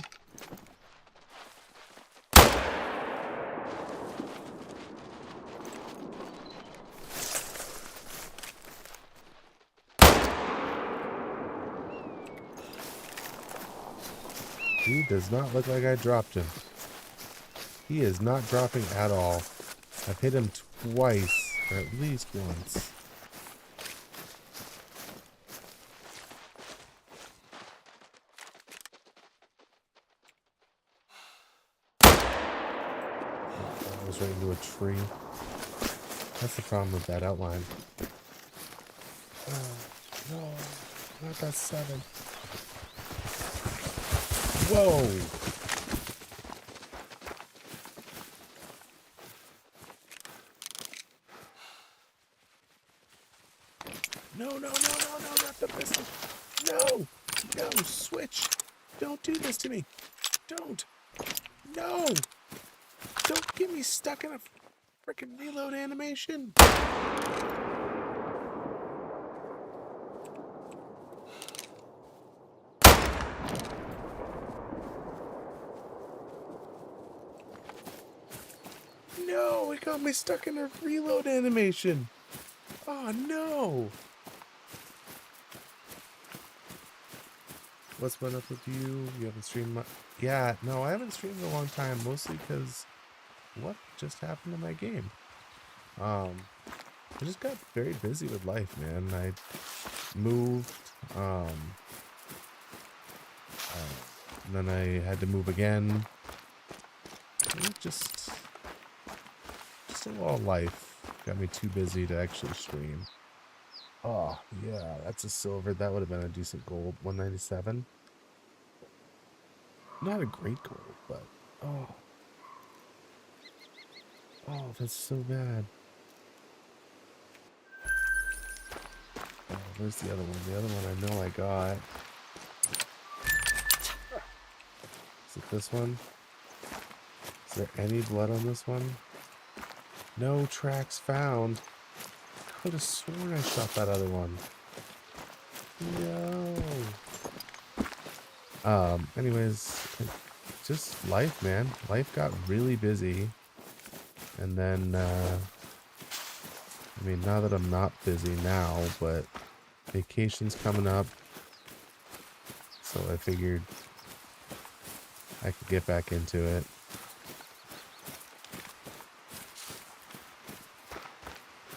He does not look like I dropped him. He is not dropping at all. I've hit him twice, or at least once. I was right into a tree. That's the problem with that outline. Oh, no, not that 7. Whoa! No, not the pistol. No, switch. Don't do this to me. Don't. No. Don't get me stuck in a freaking reload animation. No, it got me stuck in a reload animation. Oh, no. What's been up with you? You haven't streamed much? Yeah, no, I haven't streamed in a long time, mostly because what just happened to my game? I just got very busy with life, man. I moved, then I had to move again. Just a lot of life got me too busy to actually stream. Oh, yeah, that's a silver. That would have been a decent gold. 197. Not a great goal, but oh, oh, that's so bad. Oh, where's the other one? The other one I know I got. Is it this one? Is there any blood on this one? No tracks found. I could have sworn I shot that other one. No. Anyways, just life, man. Life got really busy. And then, I mean, not that I'm not busy now, but vacation's coming up. So I figured I could get back into it.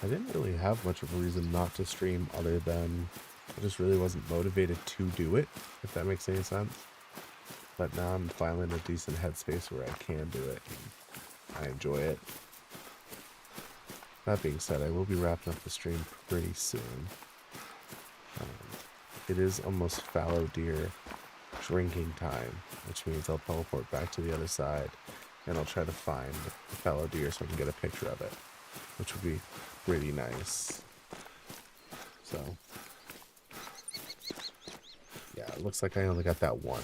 I didn't really have much of a reason not to stream other than I just really wasn't motivated to do it, if that makes any sense. But now I'm finally in a decent headspace where I can do it, and I enjoy it. That being said, I will be wrapping up the stream pretty soon. It is almost fallow deer drinking time, which means I'll teleport back to the other side, and I'll try to find the fallow deer so I can get a picture of it, which would be pretty nice. So, yeah, it looks like I only got that one.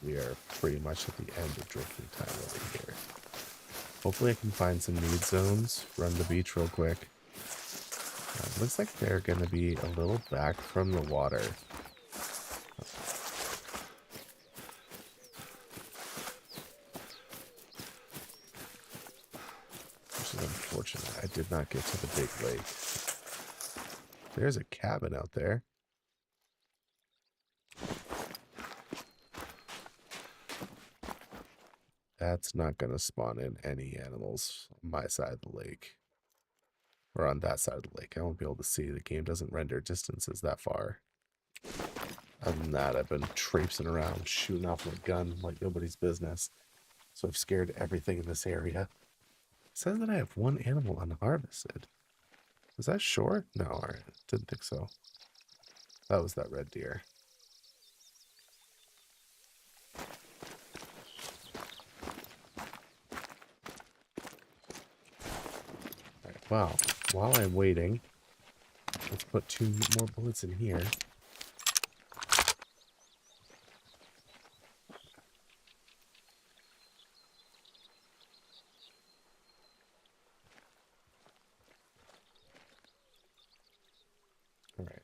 We are pretty much at the end of drinking time over here. Hopefully I can find some need zones, run the beach real quick. Looks like they're going to be a little back from the water. Which is unfortunate. I did not get to the big lake. There's a cabin out there. That's not going to spawn in any animals on my side of the lake. Or on that side of the lake. I won't be able to see. The game doesn't render distances that far. Other than that, I've been traipsing around, shooting off my gun like nobody's business. So I've scared everything in this area. It says that I have one animal unharvested. Was that short? No, I didn't think so. That was that red deer. Alright, well, while I'm waiting, let's put 2 more bullets in here. Alright.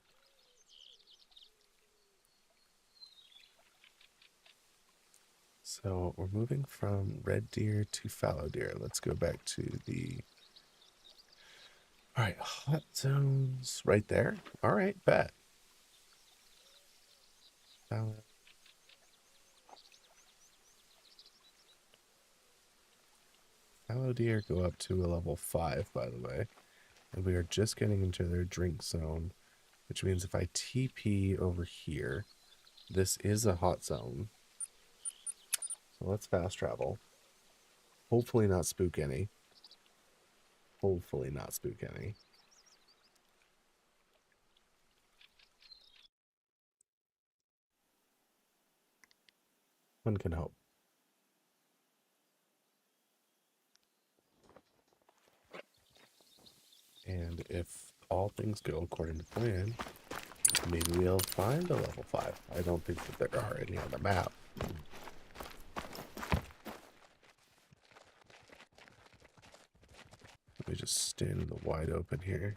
So we're moving from red deer to fallow deer. Let's go back to the... Alright, hot zones right there. Alright, bet. Fallow deer go up to a level 5, by the way. And we are just getting into their drink zone, which means if I TP over here, this is a hot zone. So let's fast travel. Hopefully not spook any. Hopefully not spook any. One can hope. And if all things go according to plan, maybe we'll find a level 5. I don't think that there are any on the map. Let me just stand in the wide open here.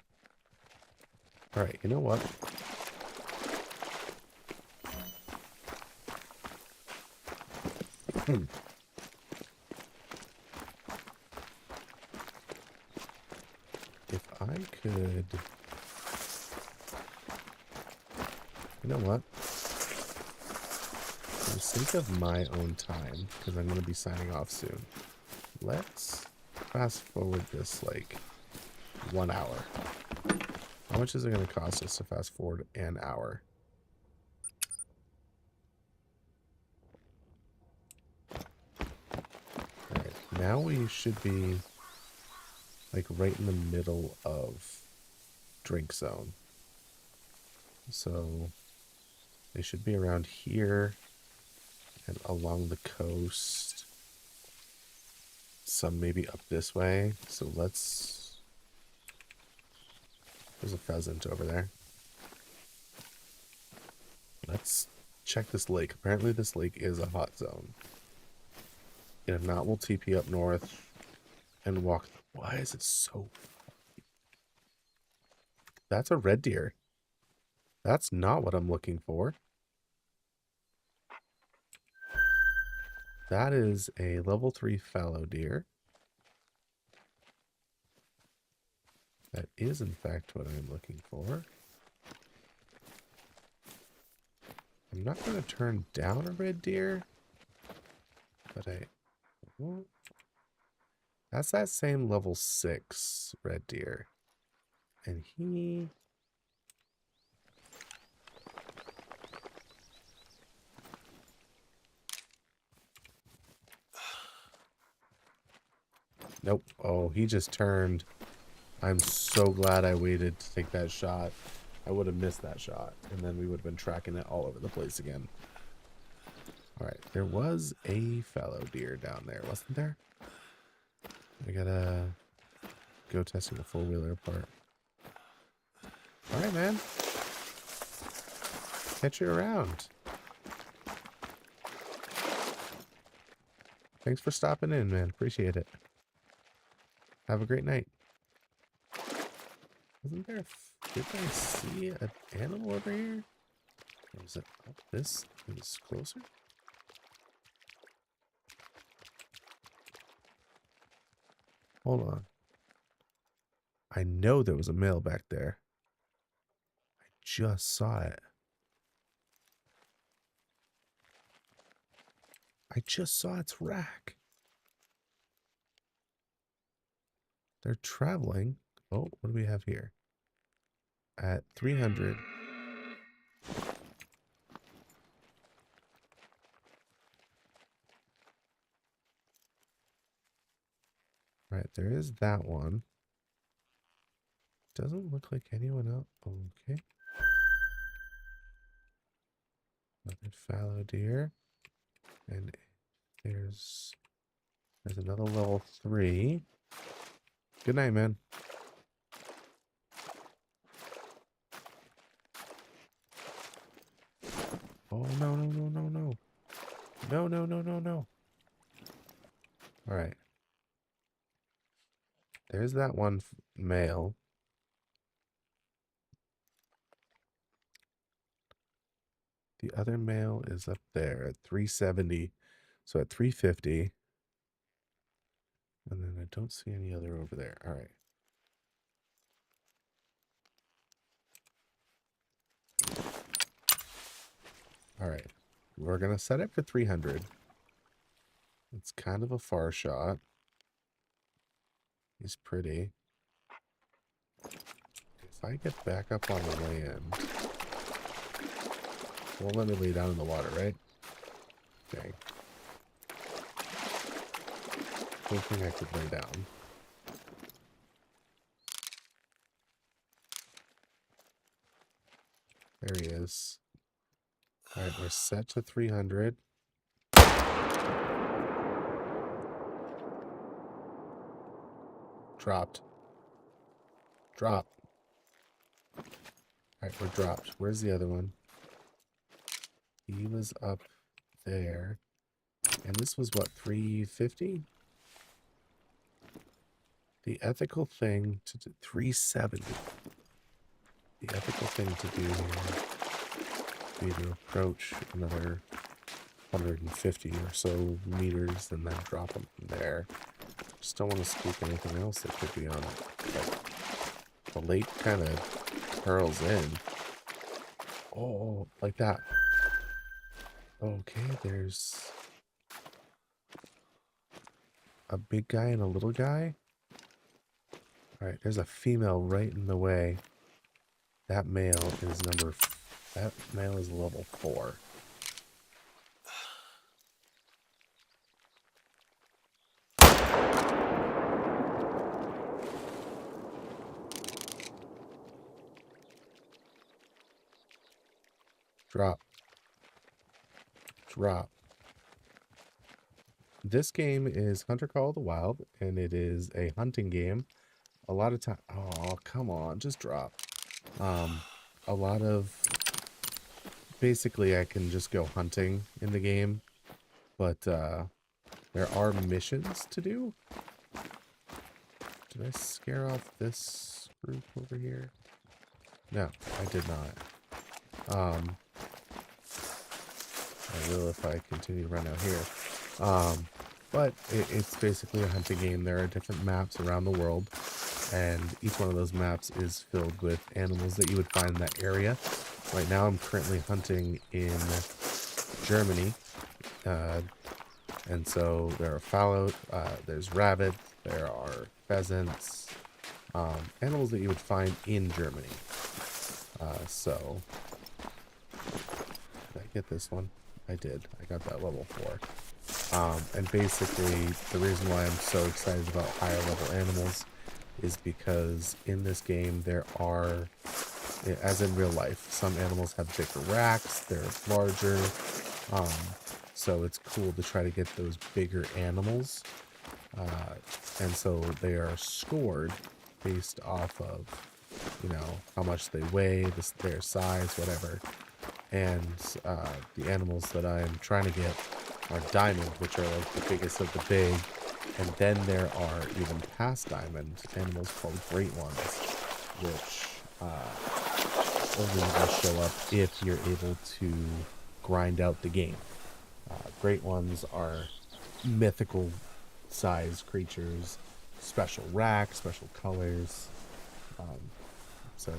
Alright, you know what? If I could... You know what? For the sake of my own time, because I'm going to be signing off soon, let's fast forward this like 1 hour. How much is it going to cost us to fast forward an hour? Alright, now we should be like right in the middle of drink zone. So they should be around here and along the coast. Some maybe up this way. So let's... There's a pheasant over there. Let's check this lake. Apparently this lake is a hot zone. And if not, we'll TP up north and walk. Why is it so... That's a red deer. That's not what I'm looking for. That is a level 3 fallow deer. That is, in fact, what I'm looking for. I'm not going to turn down a red deer, but I won't. That's that same level 6 red deer. And he... Nope. Oh, he just turned. I'm so glad I waited to take that shot. I would have missed that shot, and then we would have been tracking it all over the place again. Alright, there was a fallow deer down there, wasn't there? I gotta go testing the four-wheeler apart. Alright, man. Catch you around. Thanks for stopping in, man. Appreciate it. Have a great night. Wasn't there... Did I see an animal over here? Or was it up this? It was closer? Hold on. I know there was a male back there. I just saw it. I just saw its rack. They're traveling. Oh, what do we have here? At 300. Right, there is that one. Doesn't look like anyone else. Okay. Another fallow deer. And there's another level 3. Good night, man. Oh, no, no, no, no, no. No, no, no, no, no. All right. There's that one male. The other male is up there at 370. So at 350. And then I don't see any other over there. All right. All right. We're going to set it for 300. It's kind of a far shot. He's pretty. If I get back up on the land, won't let me lay down in the water, right? Okay. Don't think I could lay down. There he is. All right, we're set to 300. Dropped. Drop. All right, we're dropped. Where's the other one? He was up there. And this was what, 350? The ethical thing to do, 370. The ethical thing to do here would be to approach another 150 or so meters and then drop them from there. Just don't want to spook anything else that could be on it. But the lake kind of curls in. Oh, like that. Okay, there's a big guy and a little guy. Alright, there's a female right in the way. That male is that male is level 4. Drop. Drop. This game is Hunter Call of the Wild, and it is a hunting game. A lot of time. Oh, come on, just drop. A lot of. Basically, I can just go hunting in the game, but there are missions to do. Did I scare off this group over here? No, I did not. I will if I continue to run out here. But it's basically a hunting game. There are different maps around the world, and each one of those maps is filled with animals that you would find in that area. Right now, I'm currently hunting in Germany, and so there are fallow, there's rabbit, there are pheasants, animals that you would find in Germany. So, did I get this one? I did. I got that level 4. And basically, the reason why I'm so excited about higher level animals is because in this game there are, as in real life, some animals have bigger racks, they're larger, so it's cool to try to get those bigger animals, and so they are scored based off of, how much they weigh, their size, whatever. And the animals that I'm trying to get are diamond, which are like the biggest of the big, and then there are even past diamond animals called great ones, which only will show up if you're able to grind out the game. Great ones are mythical size creatures, special racks, special colors. So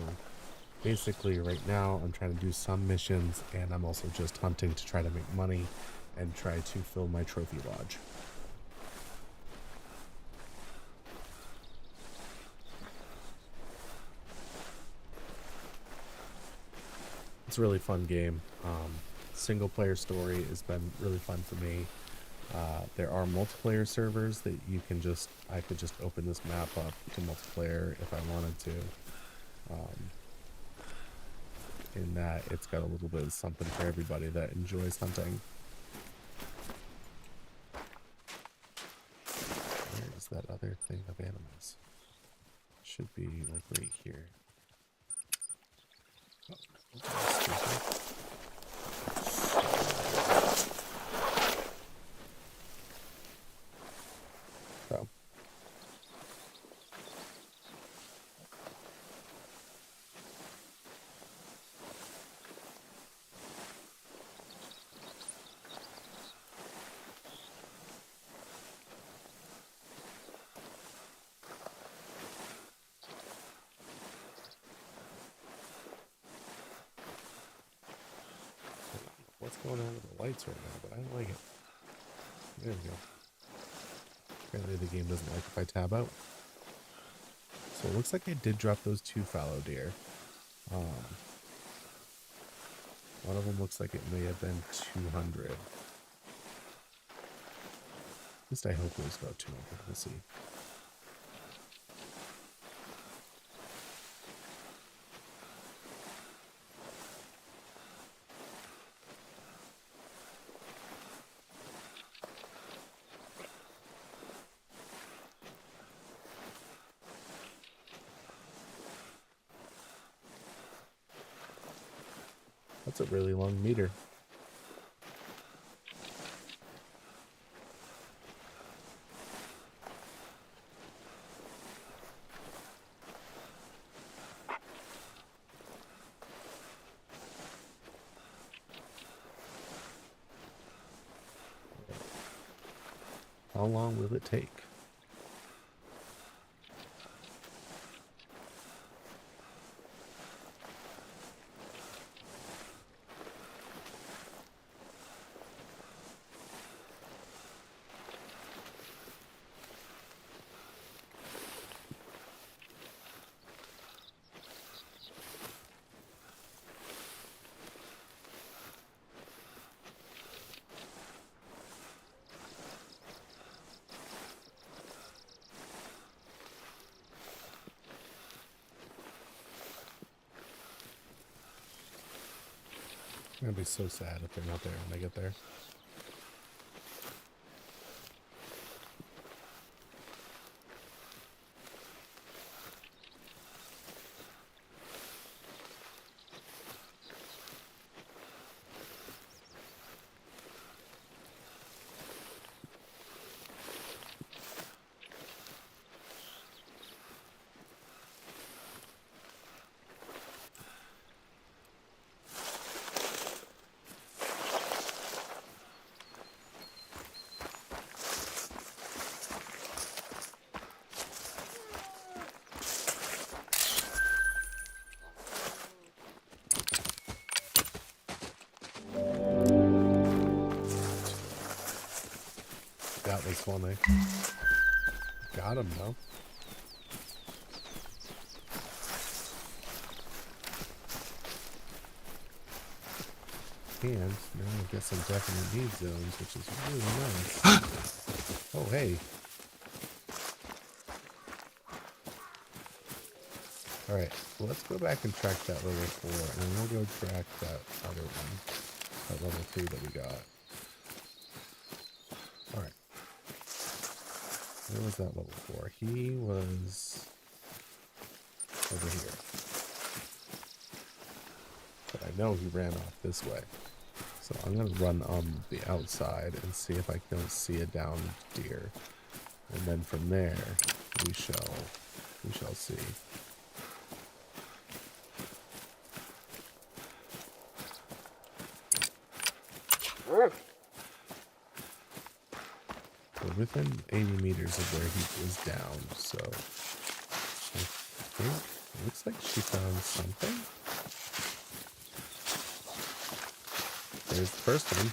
basically right now I'm trying to do some missions, and I'm also just hunting to try to make money and try to fill my trophy lodge. It's a really fun game. Single player story has been really fun for me. There are multiplayer servers that I could just open this map up to multiplayer if I wanted to. In that it's got a little bit of something for everybody that enjoys hunting. Where is that other thing of animals? Should be like right here. So. What's going on with the lights right now? But I don't like it. There we go. Apparently the game doesn't like if I tab out. So it looks like I did drop those 2 fallow deer. One of them looks like it may have been 200. At least I hope it was about 200. We'll see. That's a really long meter. How long will it take? I'm gonna be so sad if they're not there when I get there. That was funny. Got him though. And now I get some definite need zones, which is really nice. Oh, hey. Alright, well, let's go back and track that level 4, and then we'll go track that other one. That level 3 that we got. Alright. Where was that level 4? He was over here. But I know he ran off this way. So I'm going to run on the outside and see if I can see a down deer. And then from there, we shall see. We're within 80 meters of where he was down, so I think it looks like she found something. There's the first one.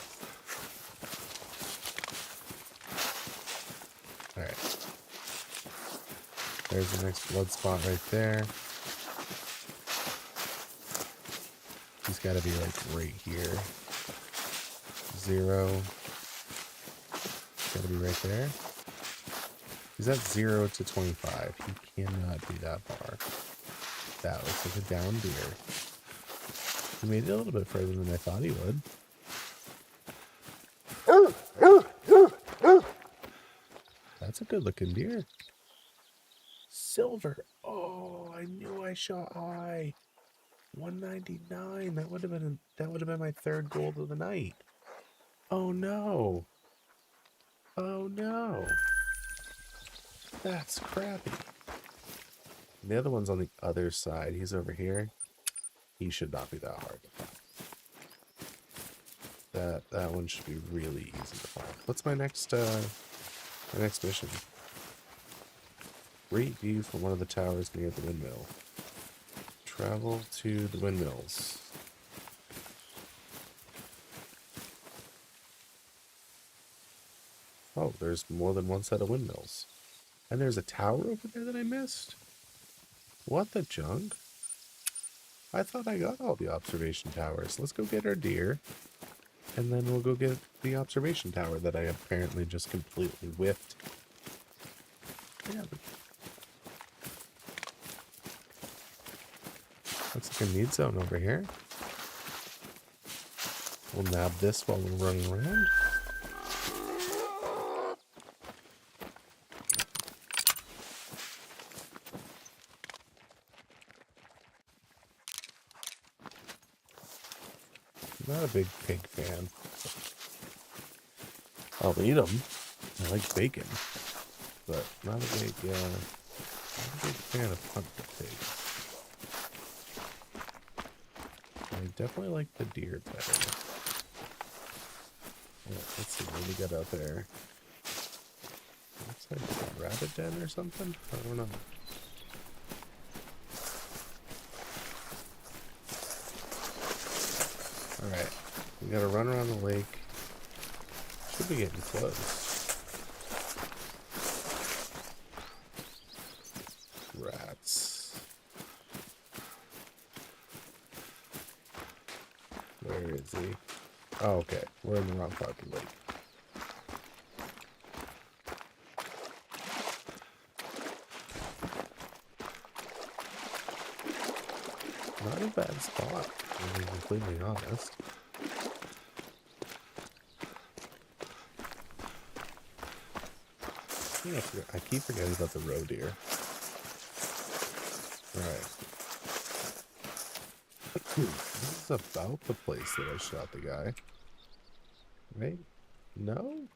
Alright. There's the next blood spot right there. He's got to be like right here. 0. Got to be right there. He's at 0 to 25. He cannot be that far. That looks like a down deer. He made it a little bit further than I thought he would. That's a good looking deer. Silver. Oh, I knew I shot high. 199. That would have been my third gold of the night. Oh no. Oh no. That's crappy. And the other one's on the other side. He's over here. He should not be that hard to find. That one should be really easy to find. What's my next mission? Great view from one of the towers near the windmill. Travel to the windmills. Oh, there's more than one set of windmills. And there's a tower over there that I missed? What the junk? I thought I got all the observation towers. Let's go get our deer. And then we'll go get the observation tower that I apparently just completely whiffed. Yeah. Looks like a need zone over here. We'll nab this while we're running around. Not a big pig fan. I'll eat them. I like bacon, but not a big fan of hunting pigs. I definitely like the deer better. Yeah, let's see what we got out there. Looks like a rabbit den or something. I don't know. Alright, we gotta run around the lake. Should be getting close. Rats. Where is he? Oh, okay. We're in the wrong part of the lake. Not a bad spot, to be completely honest. I keep forgetting about the roe deer. Alright. This is about the place that I shot the guy. Right? No?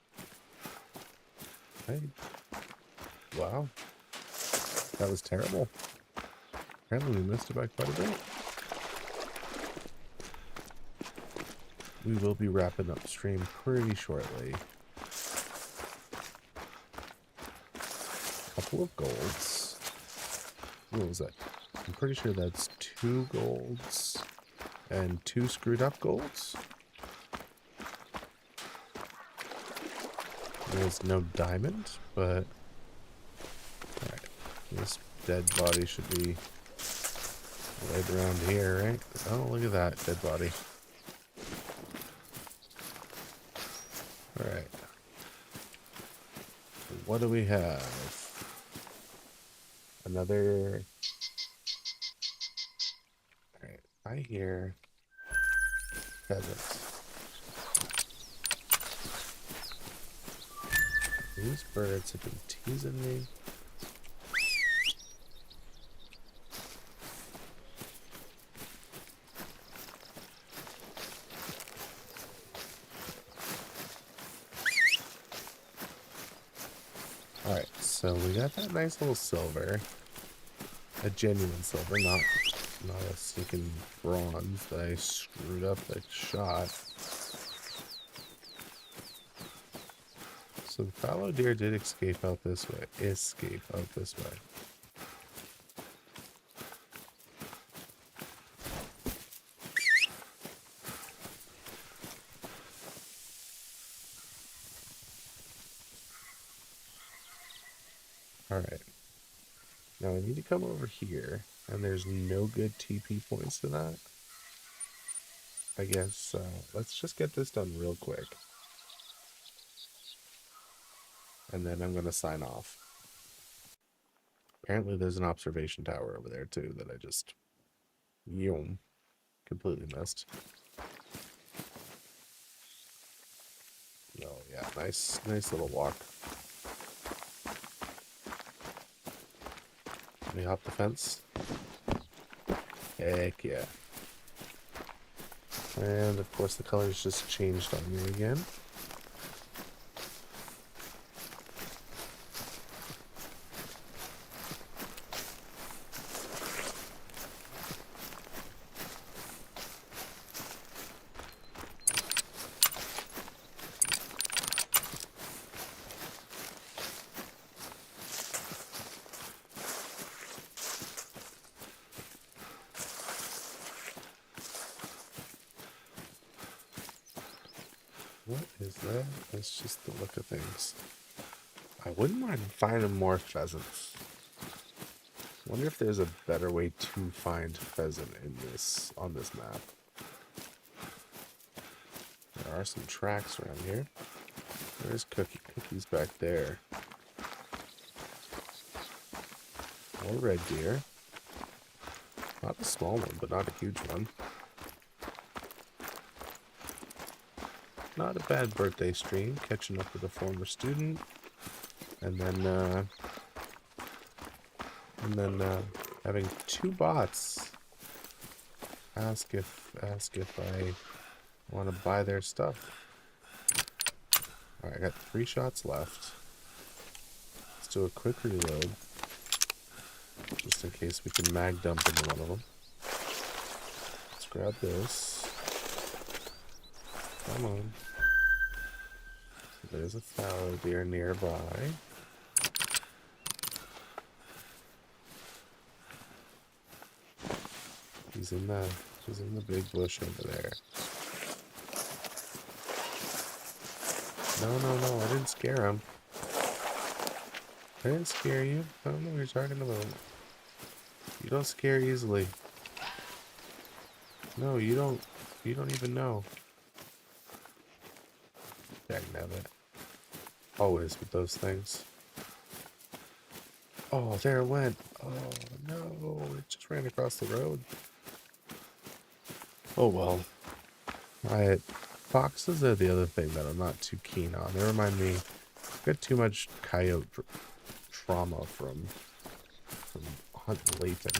Hey. Wow. That was terrible. Apparently we missed it by quite a bit. We will be wrapping up stream pretty shortly. Couple of golds. What was that? I'm pretty sure that's 2 golds and 2 screwed up golds. There's no diamond, but alright. This dead body should be right around here, right? Oh, look at that dead body. Alright. What do we have? Another... Alright, I hear pheasants. These birds have been teasing me. Alright, so we got that nice little silver. A genuine silver, not a stinking bronze that I screwed up that shot. So the fallow deer did escape out this way. Alright. Now I need to come over here, and there's no good TP points to that. I guess, let's just get this done real quick. And then I'm going to sign off. Apparently there's an observation tower over there too that I just completely missed. Oh yeah, nice little walk. Let me hop the fence. Heck yeah. And of course the colors just changed on me again. What is that? That's just the look of things. I wouldn't mind finding more pheasants. Wonder if there's a better way to find pheasant on this map. There are some tracks around here. There's Cookie's back there. More red deer. Not a small one, but not a huge one. Not a bad birthday stream, catching up with a former student, and then having 2 bots ask if I want to buy their stuff. Alright, I got 3 shots left. Let's do a quick reload, just in case we can mag dump into one of them. Let's grab this. Come on. There's a fallow deer nearby. He's in the big bush over there. No, I didn't scare him. I didn't scare you. I don't know what you're talking about. You don't scare easily. No, you don't even know. Dagnabbit. Always with those things. Oh, there it went. Oh, no. It just ran across the road. Oh, well. Foxes are the other thing that I'm not too keen on. They remind me got too much coyote trauma from hunting Layton.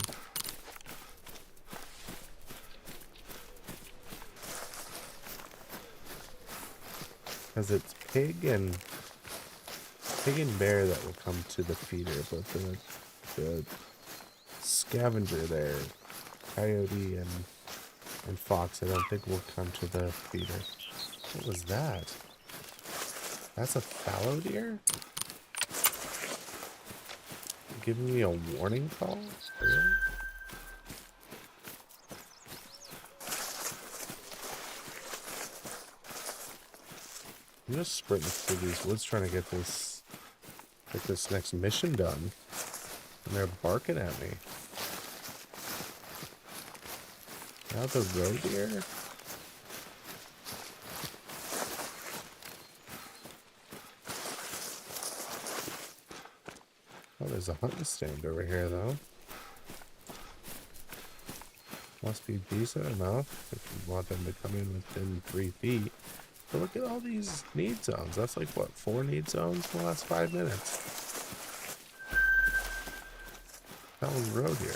Because it's pig and bear that will come to the feeder, but the scavenger there, coyote and fox, I don't think will come to the feeder. What was that? That's a fallow deer? Giving me a warning call? Really? I'm just sprinting through these woods trying to get this next mission done. And they're barking at me. Now the roe deer? Oh, there's a hunting stand over here, though. Must be decent enough if you want them to come in within 3 feet. But look at all these need zones. That's like, what, 4 need zones in the last 5 minutes? That was road here.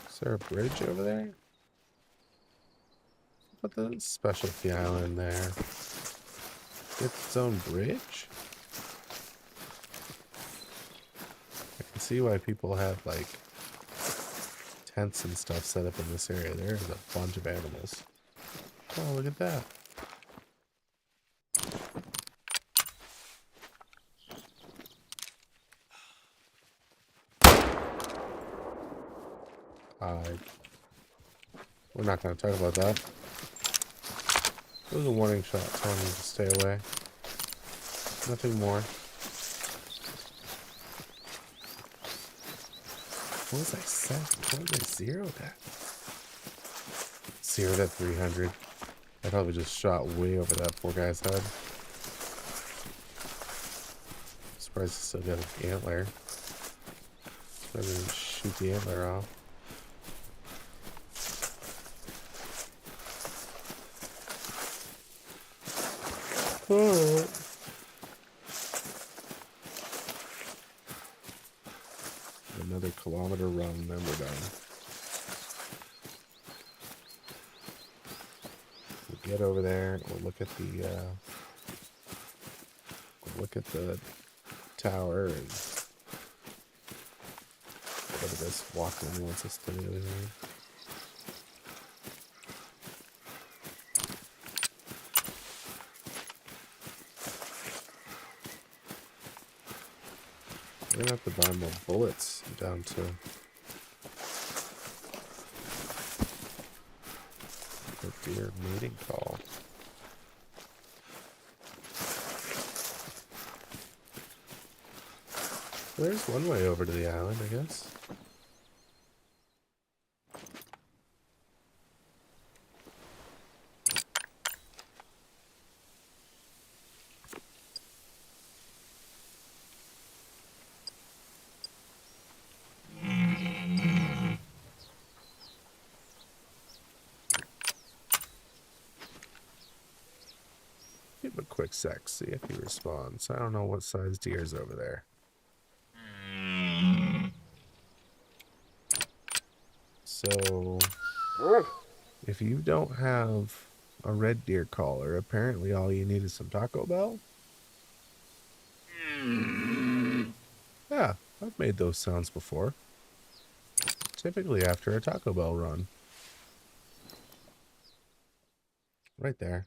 Is there a bridge over there? Put the specialty island there. Get its own bridge? I can see why people have like tents and stuff set up in this area. There's a bunch of animals. Oh, look at that. We're not going to talk about that. It was a warning shot telling me to stay away. Nothing more. What was I set? What was I zeroed at? Zeroed at 300. I probably just shot way over that poor guy's head. Surprised he still got an antler. I didn't shoot the antler off. Oh. Another kilometer run, then we're done. We'll get over there. We'll look at the tower and whatever this walkman wants us to do. We're gonna have to buy more bullets down to the deer mating call. There's one way over to the island, I guess. Give him a quick sec, see if he responds. I don't know what size deer's over there. So, if you don't have a red deer collar, apparently all you need is some Taco Bell. Yeah, I've made those sounds before. Typically after a Taco Bell run. Right there.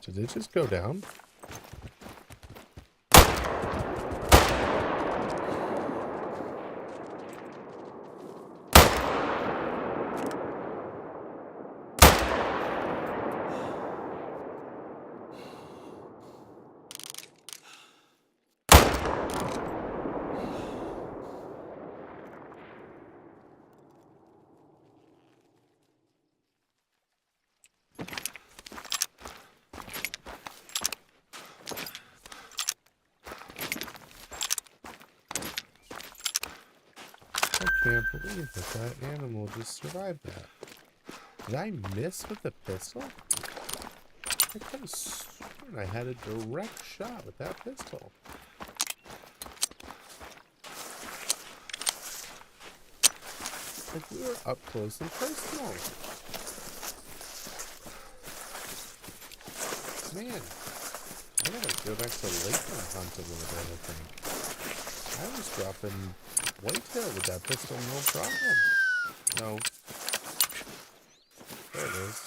Did it just go down? can't believe that animal just survived that. Did I miss with the pistol? I could have sworn I had a direct shot with that pistol. Like we were up close and personal. Man, I gotta go back to Lakeland hunt a little bit, I think. I was dropping whitetail with that pistol, no problem. No. There it is.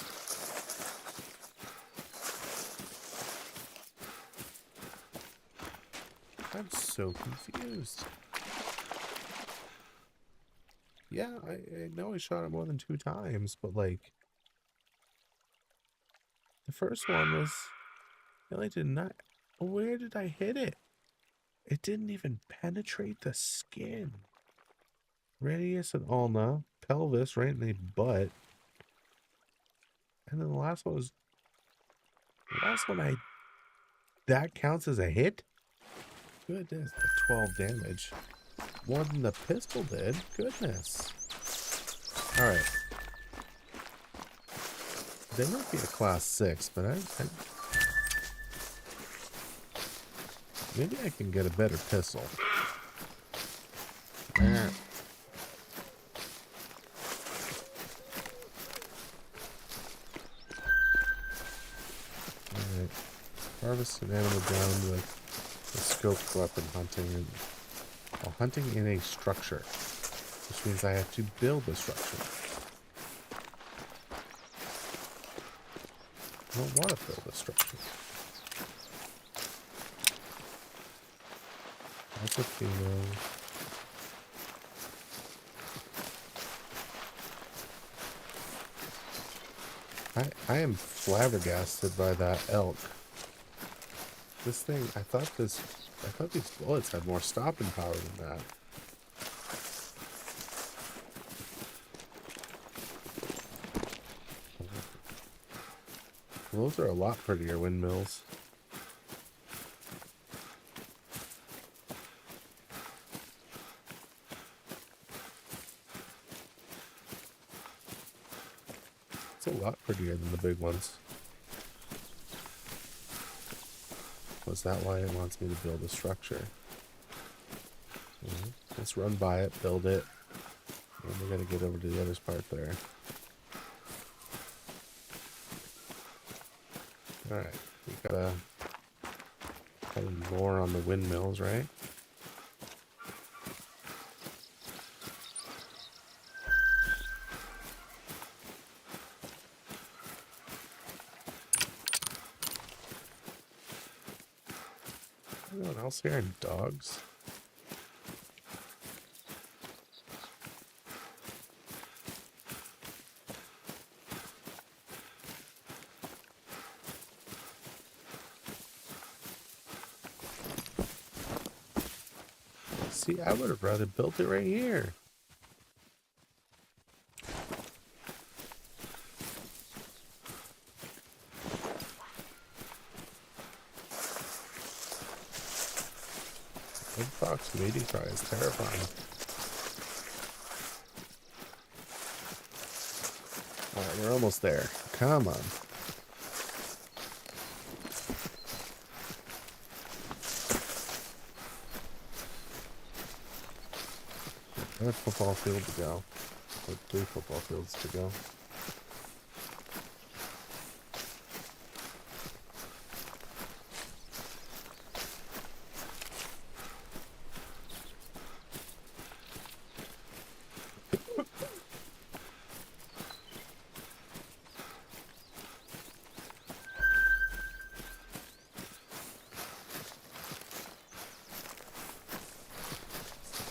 I'm so confused. Yeah, I know I shot it more than 2 times, but like... The first one was... I only did not... Where did I hit it? It didn't even penetrate the skin. Radius and ulna. Pelvis right in the butt. And then the last one was... The last one that counts as a hit? Goodness, 12 damage. More than the pistol did. Goodness. Alright. They might be a class 6, but maybe I can get a better pistol. Alright. Harvest an animal down with a scoped weapon hunting while hunting in a structure, which means I have to build a structure. I don't want to build a structure. That's a female. I am flabbergasted by that elk. This thing, I thought these bullets had more stopping power than that. Those are a lot prettier windmills. It's a lot prettier than the big ones. Was that why it wants me to build a structure? Let's run by it, build it, and we gotta get over to the other part there. Alright, we gotta lore on the windmills, right? Anyone else hearing dogs? See, I would have rather built it right here. Big fox mating cry is terrifying. Alright, we're almost there. Come on. Another football field to go. Or 3 football fields to go.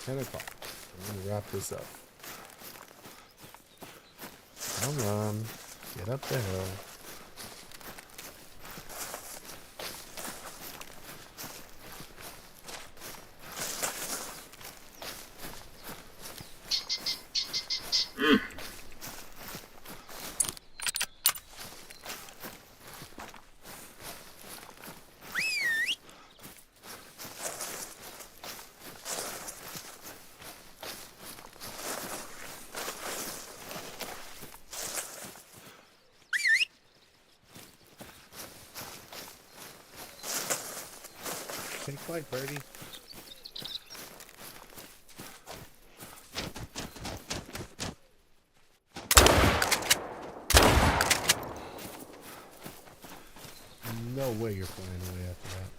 Ten o'clock. I'm gonna wrap this up. Come on, get up the hill. Take flight, birdie. No way you're flying away after that.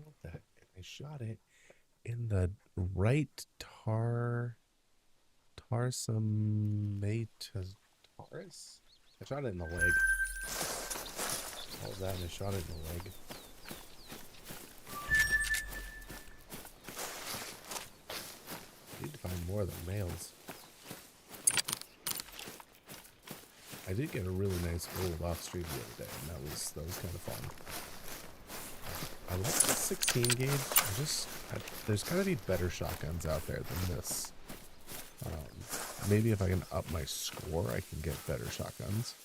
What the heck? I shot it in the right tarsomatotaurus. I shot it in the leg. All that, and I shot it in the leg. I need to find more of the males. I did get a really nice gold off stream the other day, and that was kind of fun. I like the 16 gauge. There's got to be better shotguns out there than this. Maybe if I can up my score, I can get better shotguns.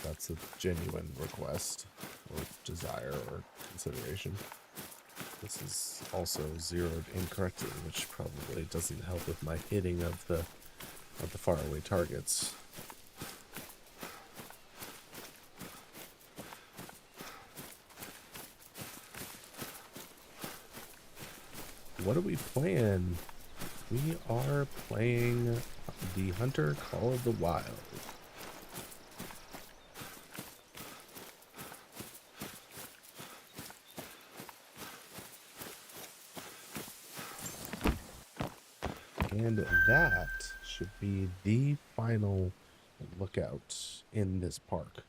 That's a genuine request or desire or consideration. This is also zeroed incorrectly, which probably doesn't help with my hitting of the faraway targets. What are we playing? We are playing the Hunter Call of the Wild. And that should be the final lookout in this park.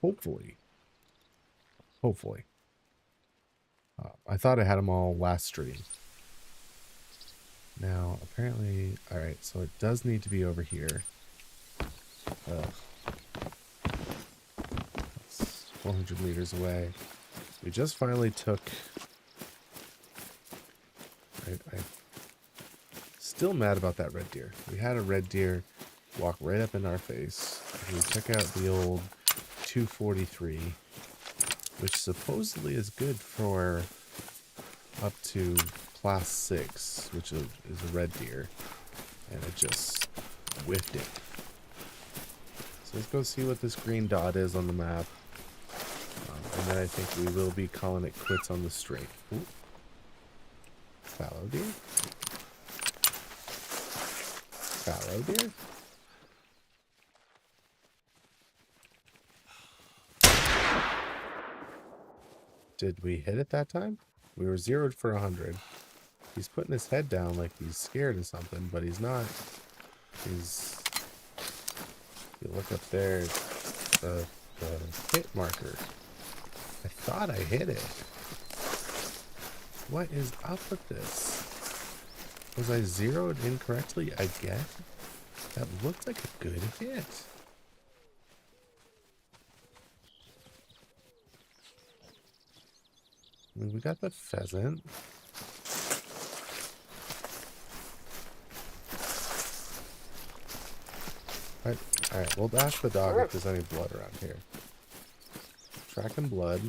Hopefully. Hopefully. I thought I had them all last stream. Now, apparently... Alright, so it does need to be over here. That's 400 meters away. We just finally took... I'm still mad about that red deer. We had a red deer walk right up in our face. We took out the old 243, which supposedly is good for up to class 6, which is a red deer, and it just whiffed it. So let's go see what this green dot is on the map, and then I think we will be calling it quits on the streak. Ooh. Fallow deer? Fallow deer? Did we hit it that time? We were zeroed for 100. He's putting his head down like he's scared of something, but he's not. He's... If you look up there, the hit marker. I thought I hit it. What is up with this? Was I zeroed incorrectly again? That looked like a good hit. I mean, we got the pheasant. Alright, we'll ask the dog if there's any blood around here. Tracking blood.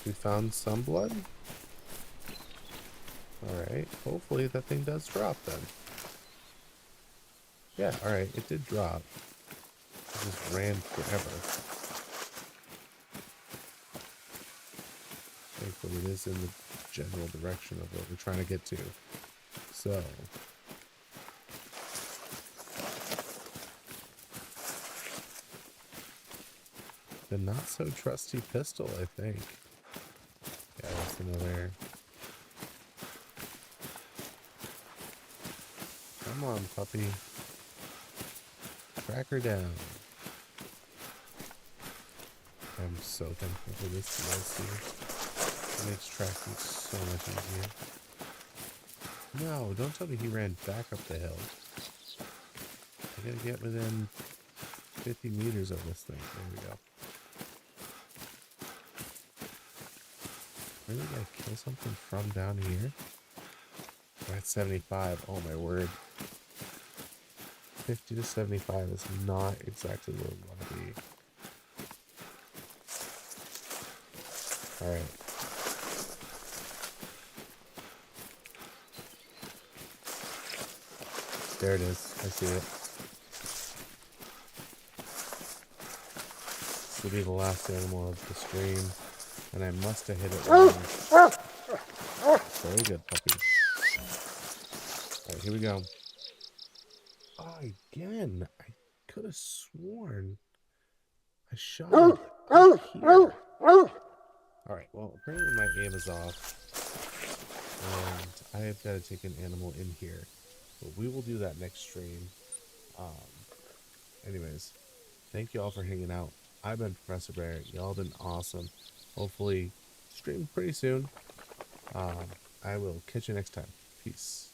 We found some blood. Alright, hopefully that thing does drop then. Yeah, alright, it did drop. It just ran forever. Thankfully it is in the general direction of what we're trying to get to. So... the not-so-trusty pistol, I think. Yeah, that's another... Come on, puppy. Track her down. I'm so thankful for this DLC. It makes tracking so much easier. No, don't tell me he ran back up the hill. I gotta get within 50 meters of this thing. There we go. Really gotta kill something from down here? We're at 75. Oh my word. 50 to 75 is not exactly where we want to be. Alright. There it is. I see it. This will be the last animal of the stream. And I must have hit it wrong. Very good, puppy. Alright, here we go. Oh, again. I could have sworn I shot it up here. Alright, well, apparently my aim is off. And I have got to take an animal in here. But we will do that next stream. Anyways, thank you all for hanging out. I've been Professor Bear. Y'all been awesome. Hopefully, stream pretty soon. I will catch you next time. Peace.